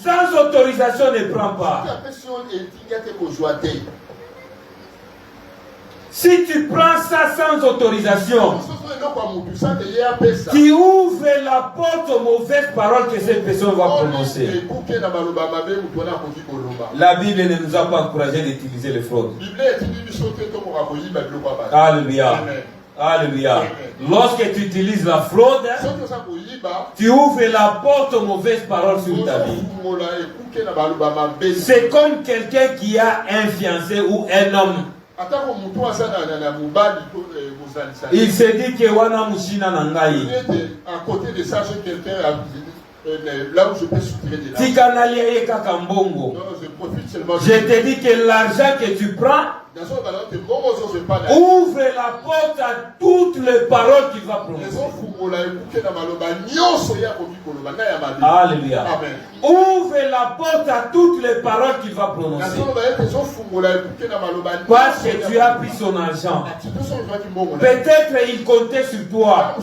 sans autorisation ne prend pas. Si tu prends ça sans autorisation, tu ouvres la porte aux mauvaises paroles que cette personne va prononcer. La Bible ne nous a pas encouragé d'utiliser les fraudes. Alléluia. Alléluia. Lorsque tu utilises la fraude, tu ouvres la porte aux mauvaises paroles sur ta vie. C'est comme quelqu'un qui a un fiancé ou un homme. Il se dit que wana mushina nangai. À côté de ça, j'ai quelqu'un là où je peux soutirer de l'argent. Je te dis que l'argent que tu prends, Ouvre la porte à toutes les paroles qu'il va prononcer. Alléluia. Ouvre la porte à toutes les paroles qu'il va prononcer. Parce que tu as pris son argent. Peut-être il comptait sur toi.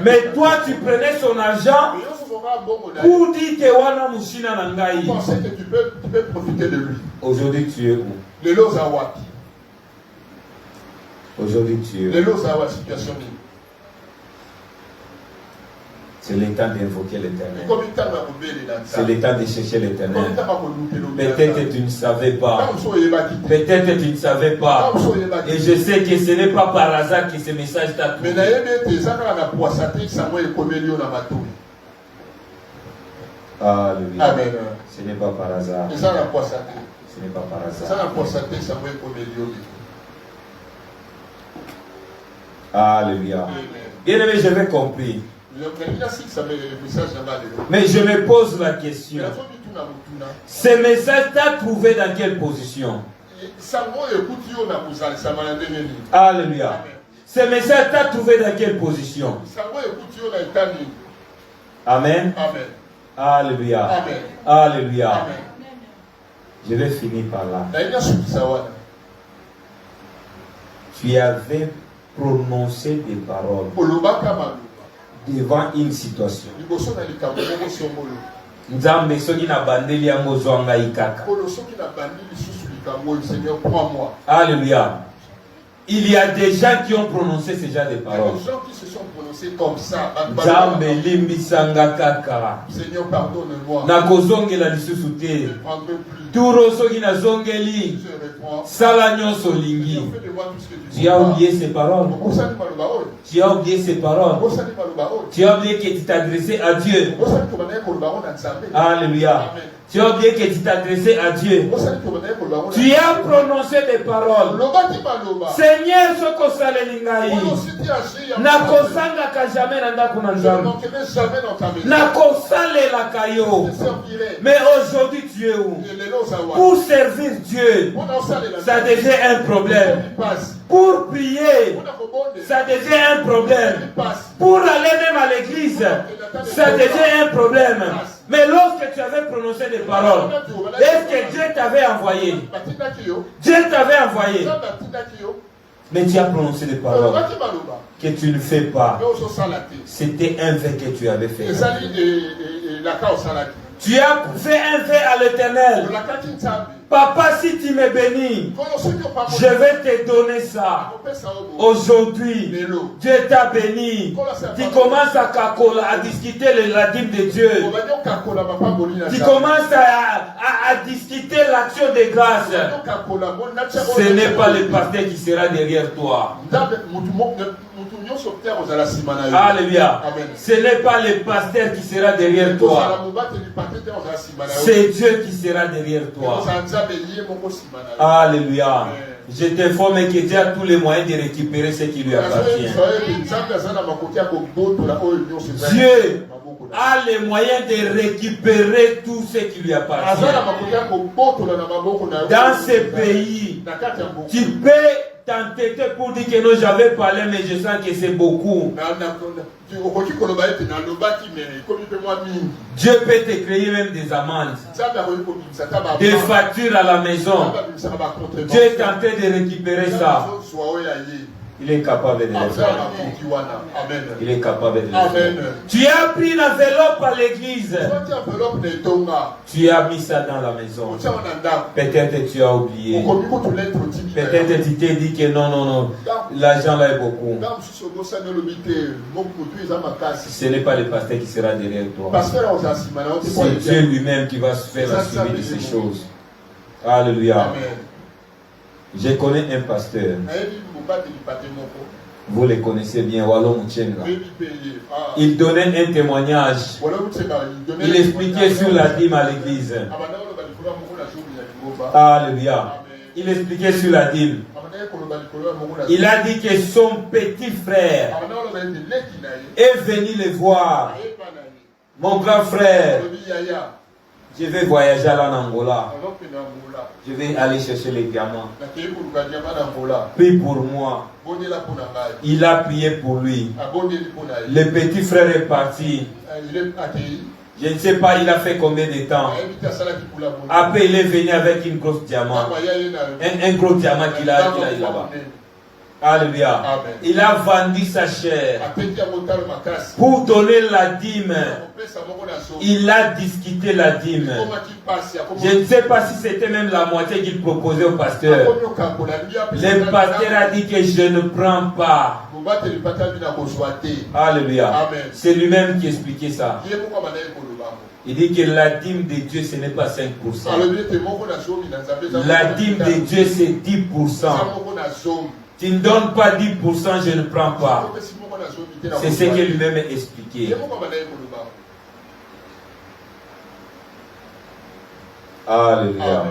Mais toi tu prenais son argent pour dire que wana mushina na ngai. Tu peux profiter de lui. Aujourd'hui tu es où? Aujourd'hui tu es où? C'est le temps d'invoquer l'Éternel. C'est le temps de chercher l'Éternel. Peut-être tu ne savais pas. Peut-être tu ne savais pas. Et je sais que ce n'est pas par hasard que ce message t'a trouvé. Alléluia. Amen. Ce n'est pas par hasard. Ce n'est pas par hasard. Alléluia. Bien aimé, j'avais compris. Mais je me pose la question. Ce message t'a trouvé dans quelle position? Alléluia. Ce message t'a trouvé dans quelle position? Amen. Alléluia. Alléluia. Je vais finir par là. Tu avais prononcé des paroles devant une situation. Nzambe soki na bandeli yango zwanga ikaka. Alléluia. Il y a des gens qui ont prononcé ce genre de paroles. Il y a des gens qui se sont prononcés comme ça. Nzambe limbisanga kaka. Seigneur, pardonne-moi. Nakozongela lisusu te. Je ne prendrai plus. Turo soki nazongeli. Je reprends. Sala nyonso lingi. Tu as oublié ces paroles. Tu as oublié ces paroles. Tu as oublié que tu t'adressais à Dieu. Alléluia. Tu as oublié que tu t'adressais à Dieu. Tu as prononcé des paroles. Seigneur, ce que ça les lingaï. Nakosanga jamais nanda kunanzam. Nakosale la kayo. Mais aujourd'hui tu es où? Pour servir Dieu, ça devient un problème. Pour prier, ça devient un problème. Pour aller même à l'église, ça devient un problème. Mais lorsque tu avais prononcé des paroles, est-ce que Dieu t'avait envoyé? Dieu t'avait envoyé. Mais tu as prononcé des paroles que tu ne fais pas. C'était un vœu que tu avais fait. Tu as fait un vœu à l'Éternel. Papa, si tu me bénis, je vais te donner ça. Aujourd'hui, Dieu t'a béni. Tu commences à discuter la dîme de Dieu. Tu commences à discuter l'action de grâce. Ce n'est pas le pasteur qui sera derrière toi. Alléluia. Ce n'est pas le pasteur qui sera derrière toi. C'est Dieu qui sera derrière toi. Alléluia. Je t'informe que Dieu a tous les moyens de récupérer ce qui lui appartient. Dieu a les moyens de récupérer tout ce qui lui appartient. Dans ce pays, tu peux t'entêter pour dire que non, j'avais parlé, mais je sens que c'est beaucoup. Dieu peut te créer même des amendes, des factures à la maison. Dieu est en train de récupérer ça. Il est capable de le faire. Il est capable de le faire. Tu as pris l'enveloppe à l'église. Tu as mis ça dans la maison. Peut-être tu as oublié. Peut-être tu t'es dit que non, l'argent là est beaucoup. Ce n'est pas le pasteur qui sera derrière toi. C'est Dieu lui-même qui va se faire la suivi de ces choses. Alléluia. Je connais un pasteur. Vous le connaissez bien, Walo Mouchenga. Il donnait un témoignage. Il expliquait sur la dîme à l'église. Alléluia. Il expliquait sur la dîme. Il a dit que son petit frère est venu le voir. Mon grand frère, Je vais voyager à l'Angola. Je vais aller chercher les diamants. Prie pour moi. Il a prié pour lui. Le petit frère est parti. Je ne sais pas, il a fait combien de temps. Après, il est venu avec une grosse diamant. Un gros diamant qu'il a là-bas. Alléluia. Il a vendu sa chair pour donner la dîme. Il a discuté la dîme. Je ne sais pas si c'était même la moitié qu'il proposait au pasteur. Le pasteur a dit que je ne prends pas. Alléluia. C'est lui-même qui expliquait ça. Il dit que la dîme de Dieu, ce n'est pas 5%. La dîme de Dieu, c'est 10%. Tu ne donnes pas 10%, je ne prends pas. C'est ce que lui-même a expliqué. Alléluia.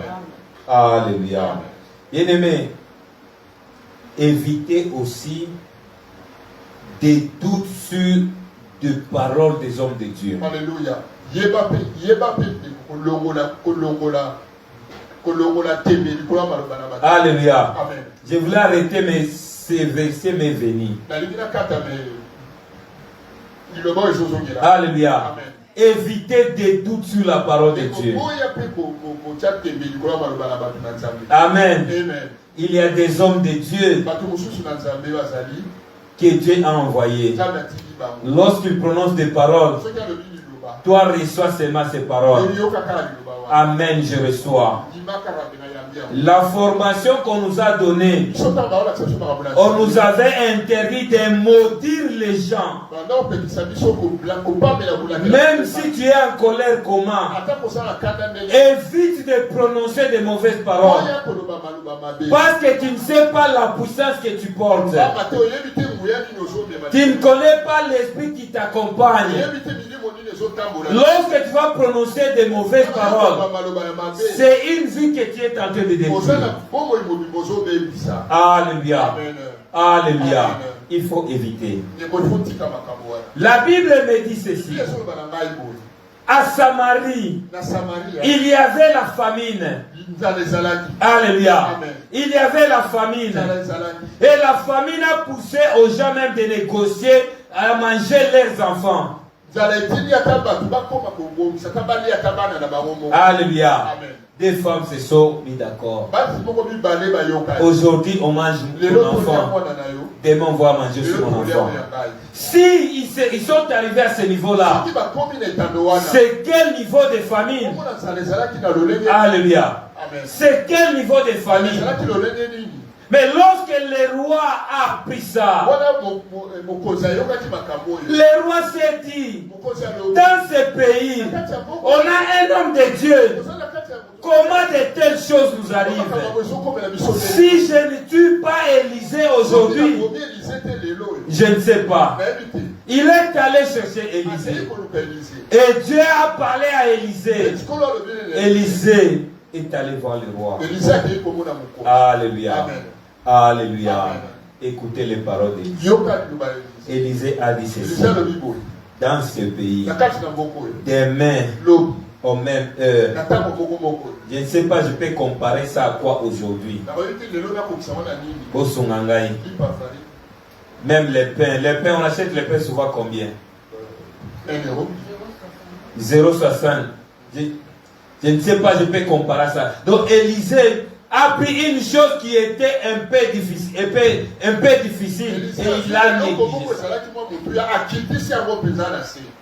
Alléluia. Bien-aimé, évitez aussi des doutes sur des paroles des hommes de Dieu. Alléluia. Alléluia. Je voulais arrêter, mais ces versets m'est venu. Alléluia. Évitez des doutes sur la parole de Dieu. Amen. Il y a des hommes de Dieu que Dieu a envoyés. Lorsqu'ils prononcent des paroles, toi reçois seulement ces paroles. Amen, je reçois. La formation qu'on nous a donnée, on nous avait interdit de maudire les gens. Même si tu es en colère, comment? Évite de prononcer de mauvaises paroles. Parce que tu ne sais pas la puissance que tu portes. Tu ne connais pas l'esprit qui t'accompagne. Lorsque tu vas prononcer de mauvaises paroles, c'est une vie que tu es en train de détruire. Alléluia. Alléluia. Il faut éviter. La Bible me dit ceci. À Samarie, il y avait la famine. Alléluia. Il y avait la famine. Et la famine a poussé aux gens même de négocier à manger leurs enfants. Alléluia. Des femmes se sont mis d'accord. Aujourd'hui, on mange mon enfant. Demain, on va manger sur mon enfant. Si ils sont arrivés à ce niveau-là, c'est quel niveau de famine? Alléluia. C'est quel niveau de famine? Mais lorsque le roi a appris ça, le roi s'est dit, dans ce pays, on a un homme de Dieu. Comment de telles choses nous arrivent? Si je ne tue pas Élisée aujourd'hui, je ne sais pas. Il est allé chercher Élisée. Et Dieu a parlé à Élisée. Élisée est allé voir le roi. Alléluia. Alléluia. Écoutez les paroles de Dieu. Élisée a dit ceci. Dans ce pays, demain, aux mêmes heures, je ne sais pas, je peux comparer ça à quoi aujourd'hui. Même les pains. Les pains, on achète les pains souvent combien? 0,60. Je ne sais pas, je peux comparer ça. Donc Élisée a pris une chose qui était un peu difficile, et il a négligé.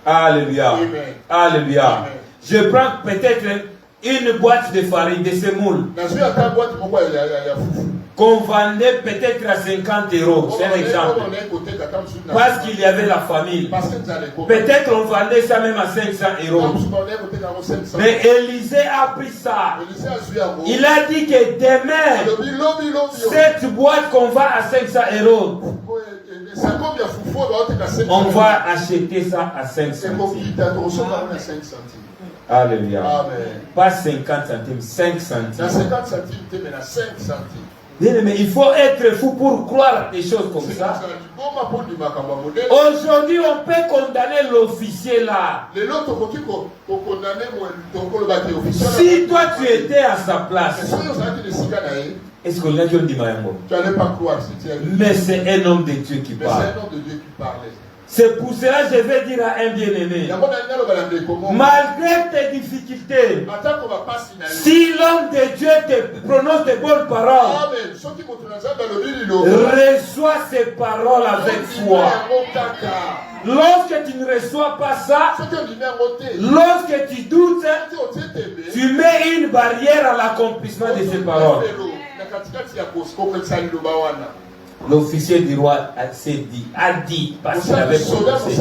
Alléluia. Alléluia. Je prends peut-être une boîte de farine, de semoule, qu'on vendait peut-être à 50 €. C'est un exemple. Parce qu'il y avait la famille. Peut-être on vendait ça même à 500 €. Mais Élisée a pris ça. Il a dit que demain, cette boîte qu'on vend à 500 €, on va acheter ça à 5 centimes. Alléluia. Pas 50 centimes, 5 centimes. Bien aimé, il faut être fou pour croire des choses comme ça. Aujourd'hui, on peut condamner l'officier là. Si toi tu étais à sa place, est-ce qu'on a dit on dit Mayango? Tu n'allais pas croire si tu as vu. Mais c'est un homme de Dieu qui Mais parle. c'est un homme de Dieu qui parlait. C'est pour cela que je vais dire à un bien-aimé, malgré tes difficultés, si l'homme de Dieu te prononce de bonnes paroles, reçois ces paroles avec foi. Lorsque tu ne reçois pas ça, lorsque tu doutes, tu mets une barrière à l'accomplissement de ces paroles. L'officier du roi a dit, parce qu'il avait prononcé.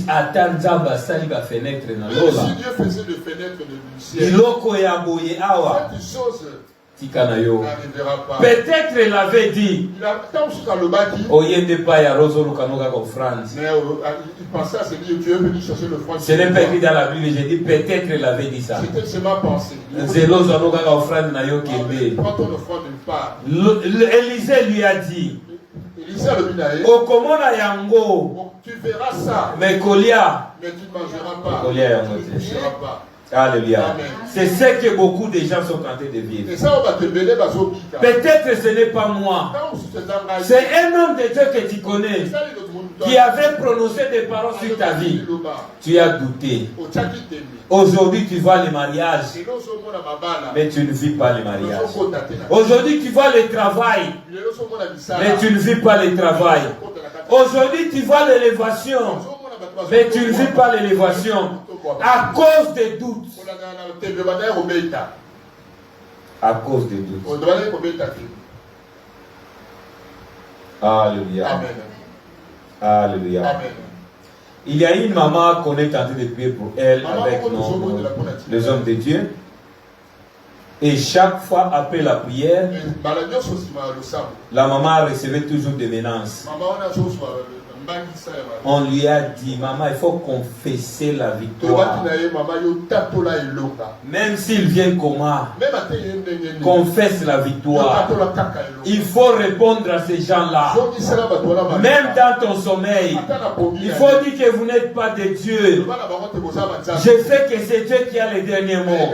Attends, Zamba, sali ba fenêtre na lola. Si Dieu faisait de fenêtres de ciel, Iloko ya boye awa. Peut-être il avait dit. Oyende pa ya rozo lukanoga ko France. Mais il pensait à se dire, tu es venu chercher le franc. Ce n'est pas écrit dans la Bible, j'ai dit peut-être il avait dit ça. C'était ma pensée. Zelozo anoga ko France na yo kende. Prends ton offrande d'une part. Élisée lui a dit. Okomona yango. Tu verras ça. Mais Kolia. Mais tu ne mangeras pas. Kolia yango. Tu ne mangeras pas. Alléluia. C'est ce que beaucoup de gens sont tentés de vivre. Peut-être Peut-être ce n'est pas moi. C'est un homme de Dieu que tu connais qui avait prononcé des paroles sur ta vie. Tu as douté. Aujourd'hui, tu vois le mariage, mais tu ne vis pas le mariage. Aujourd'hui, tu vois le travail, mais tu ne vis pas le travail. Aujourd'hui, tu vois l'élévation, mais tu ne vis pas l'élévation à cause des doutes. À cause des doutes. Alléluia. Alléluia. Il y a une maman qu'on est tenté de prier pour elle avec les hommes de Dieu. Et chaque fois après la prière, la maman recevait toujours des menaces. On lui a dit, maman, il faut confesser la victoire. Même s'il vient comment, confesse la victoire. Il faut répondre à ces gens-là. Même dans ton sommeil, il faut dire que vous n'êtes pas de Dieu. Je sais que c'est Dieu qui a les derniers mots.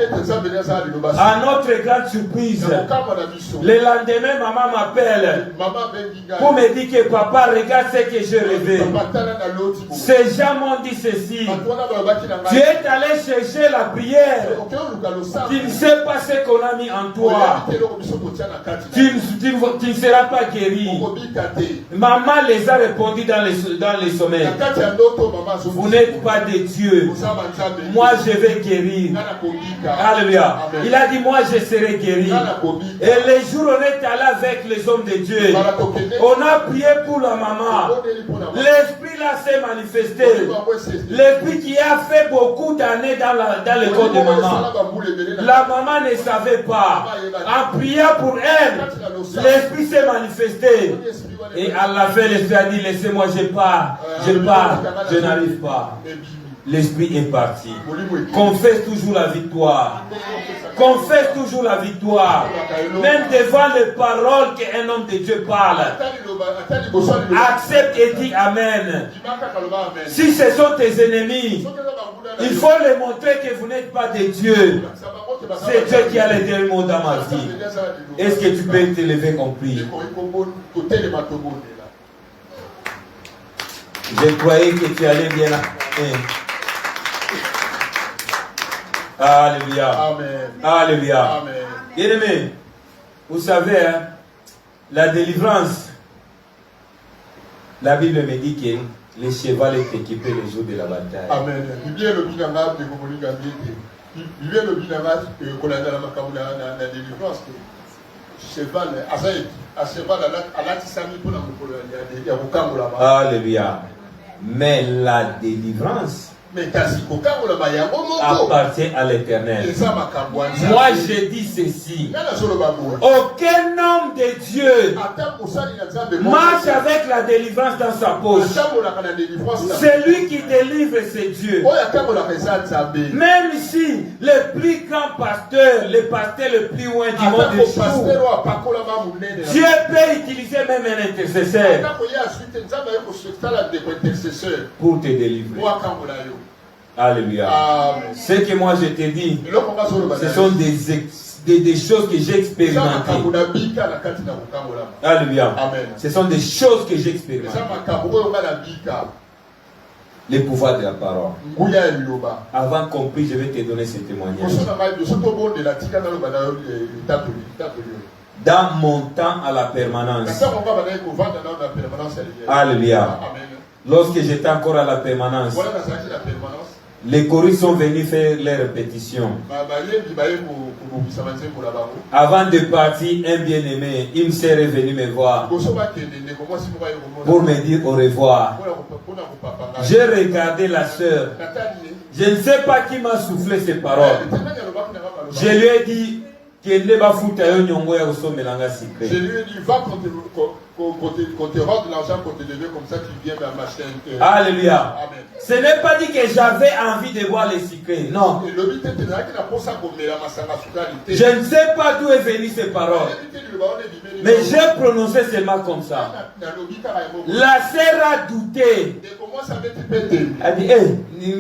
À notre grande surprise, le lendemain, maman m'appelle pour me dire que papa, regarde ce que je rêve. Ces gens m'ont dit ceci. Tu es allé chercher la prière. Tu ne sais pas ce qu'on a mis en toi. Tu ne seras pas guéri. Maman les a répondu dans les sommeils. Vous n'êtes pas de Dieu. Moi je vais guérir. Alléluia. Il a dit moi je serai guéri. Et les jours on est allé avec les hommes de Dieu. On a prié pour la maman. L'esprit là s'est manifesté. L'esprit qui a fait beaucoup d'années dans le corps de maman. La maman ne savait pas. En priant pour elle, l'esprit s'est manifesté. Et à la fin, l'esprit a dit, laissez-moi, je pars, je n'arrive pas. L'esprit est parti. Confesse toujours la victoire. Confesse toujours la victoire. Même devant les paroles qu'un homme de Dieu parle. Accepte et dis Amen. Si ce sont tes ennemis, il faut leur montrer que vous n'êtes pas de Dieu. C'est Dieu qui a le dernier mot dans ma vie. Est-ce que tu peux te lever compris? Je croyais que tu allais bien. Alléluia. Amen. Alléluia. Amen. Bien-aimé, vous savez, hein, la délivrance, la Bible me dit que le cheval est équipé le jour de la bataille. Amen. Alléluia. Mais la délivrance appartient à l'Éternel. Moi, je dis ceci. Aucun homme de Dieu marche avec la délivrance dans sa poche. Celui qui délivre, c'est Dieu. Même si le plus grand pasteur, le pasteur le plus loin du monde échoue, Dieu peut utiliser même un intercesseur pour te délivrer. Alléluia. Ce que moi je te dis, ce sont des choses que j'ai expérimentées. Alléluia. Ce sont des choses que j'ai expérimentées. Le pouvoir de la parole. Avant qu'on prie, je vais te donner ce témoignage. Dans mon temps à la permanence. Alléluia. Lorsque j'étais encore à la permanence, les choristes sont venus faire les répétitions. Avant de partir, un bien-aimé, une sœur est venue me voir pour me dire au revoir. J'ai regardé la sœur. Je ne sais pas qui m'a soufflé ces paroles. Je lui ai dit je lui ai dit, va qu'on te rende l'argent qu'on te devait, comme ça tu viens m'acheter un. Alléluia. Amen. Ce n'est pas dit que j'avais envie de voir les secrets. Non. Je ne sais pas d'où est venue ces paroles. Mais j'ai prononcé seulement comme ça. La sœur a douté. Elle dit, j'ai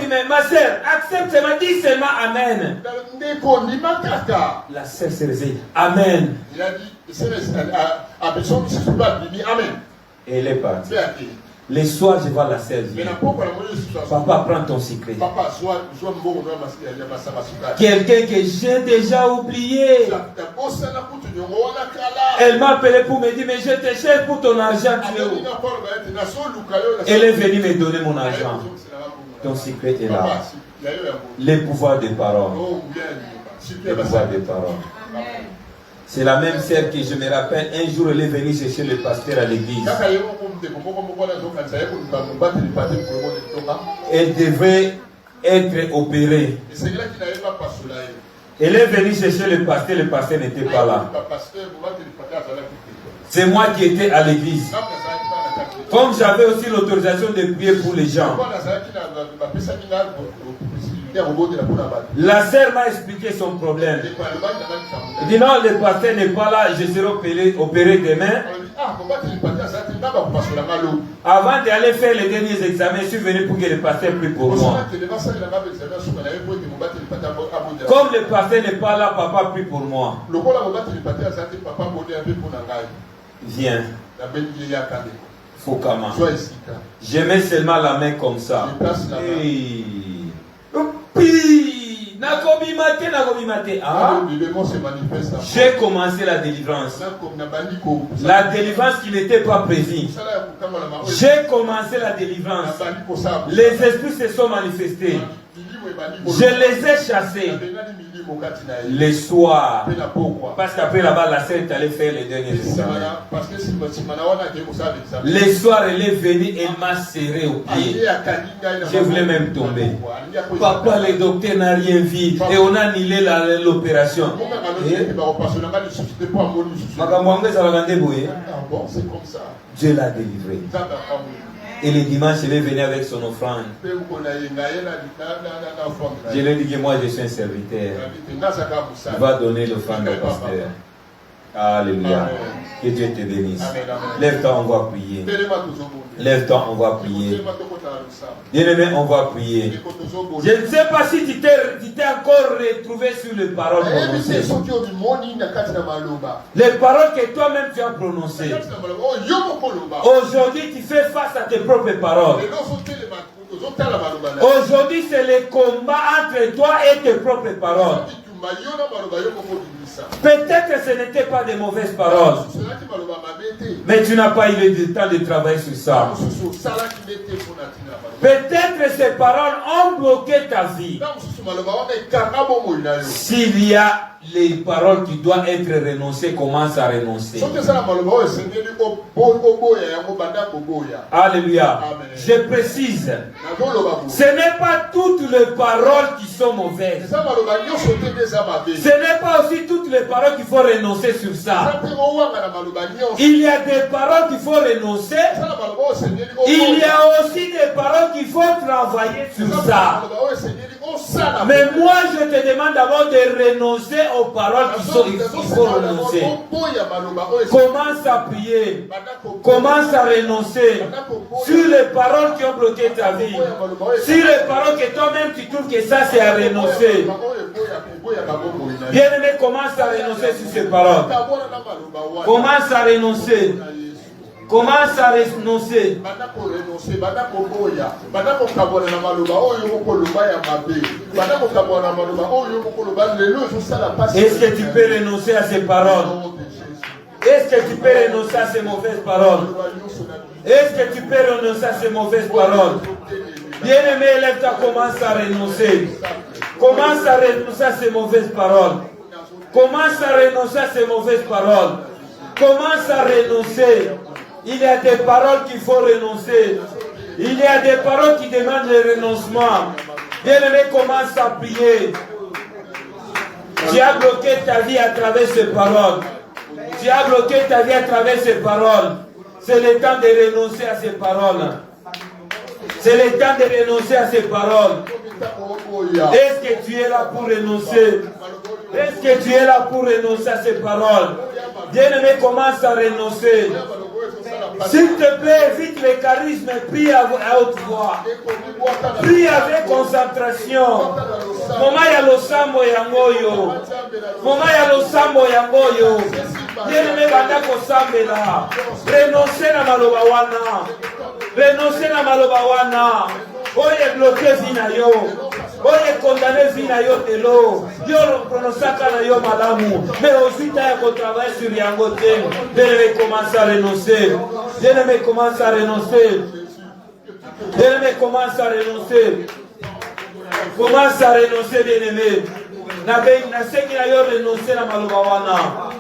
dit, mais ma sœur, accepte seulement, dis seulement Amen. La sœur s'est réveillée. Amen. Il a dit, Amen. Et elle est partie. Les soirs, je vois la sœur dire, papa, prends ton secret. Quelqu'un que j'ai déjà oublié. Elle m'a appelé pour me dire, mais je te cherche pour ton argent. Elle est venue me donner mon argent. Ton secret est là. Les pouvoirs des paroles. Les pouvoirs des paroles. C'est la même sœur que je me rappelle, un jour elle est venue chercher le pasteur à l'église. Elle devait être opérée. Elle est venue chercher le pasteur n'était pas là. C'est moi qui étais à l'église. Comme j'avais aussi l'autorisation de prier pour les gens. La sœur m'a expliqué son problème. Il dit non, le pasteur n'est pas là, je serai opéré demain. Avant d'aller faire les derniers examens, je suis venu pour que le pasteur prie pour moi. Comme le pasteur n'est pas là, papa prie pour moi. Viens. Fokama. Je mets seulement la main comme ça. Ah. J'ai commencé la délivrance. La délivrance qui n'était pas prévue. J'ai commencé la délivrance. Les esprits se sont manifestés. Je les ai chassés. Les soirs. Parce qu'après là-bas, la sœur est allée faire les derniers examens. Les soirs, elle est venue et m'a serré au pied. Je voulais même tomber. Papa, le docteur n'a rien vu. Et on a annulé l'opération. Dieu l'a délivré. Et le dimanche, il est venu avec son offrande. Je lui ai dit que moi, je suis un serviteur. Il va donner l'offrande au pasteur. Alléluia. Que Dieu te bénisse. Lève-toi, on va prier. Lève-toi, on va prier. Bien-aimé, on va prier. Je ne sais pas si tu t'es encore retrouvé sur les paroles prononcées. Les paroles que toi-même tu as prononcées. Aujourd'hui, tu fais face à tes propres paroles. Aujourd'hui, c'est le combat entre toi et tes propres paroles. Peut-être que ce n'était pas de mauvaises paroles. Mais tu n'as pas eu le temps de travailler sur ça. Peut-être ces paroles ont bloqué ta vie. S'il y a les paroles qui doivent être renoncées, commence à renoncer. Alléluia. Je précise, ce n'est pas toutes les paroles qui sont mauvaises. Ce n'est pas aussi toutes les paroles qu'il faut renoncer sur ça. Il y a des paroles qu'il faut renoncer. Il y a aussi des paroles qu'il faut travailler sur ça. Mais moi, je te demande d'abord de renoncer aux paroles qu'il faut renoncer. Commence à prier. Commence à renoncer sur les paroles qui ont bloqué ta vie. Sur les paroles que toi-même tu trouves que ça c'est à renoncer. Bien-aimé, commence à renoncer sur ces paroles. Commence à renoncer. Commence à renoncer. Est-ce que tu peux renoncer à ces paroles? Est-ce que tu peux renoncer à ces mauvaises paroles? Est-ce que tu peux renoncer à ces mauvaises paroles? Bien-aimé, lève-toi, commence à renoncer. Commence à renoncer à ces mauvaises paroles. Commence à renoncer à ces mauvaises paroles. Commence à renoncer. Il y a des paroles qu'il faut renoncer. Il y a des paroles qui demandent le renoncement. Bien-aimé, commence à prier. Tu as bloqué ta vie à travers ces paroles. Tu as bloqué ta vie à travers ces paroles. C'est le temps de renoncer à ces paroles. C'est le temps de renoncer à ces paroles. Est-ce que tu es là pour renoncer? Est-ce que tu es là pour renoncer à ces paroles? Bien-aimé, commence à renoncer. S'il te plaît, évite les charismes, prie à haute voix. Prie avec concentration. Mama ya losambo yangoyo. Mama ya losambo yangoyo. Bien-aimé, banda kosambela. Renoncer na maloba wana. Renoncer na maloba wana. Oye bloqué vina yo. Oye condamné vina yo telo. Yo pronosaka na yo malamu. Mais aussi t'as qu'au travail sur yangote. Bien-aimé, commence à renoncer. Bien-aimé, commence à renoncer. Bien-aimé, commence à renoncer. Commence à renoncer, bien-aimé. Na sengi na yo renoncer na maloba wana.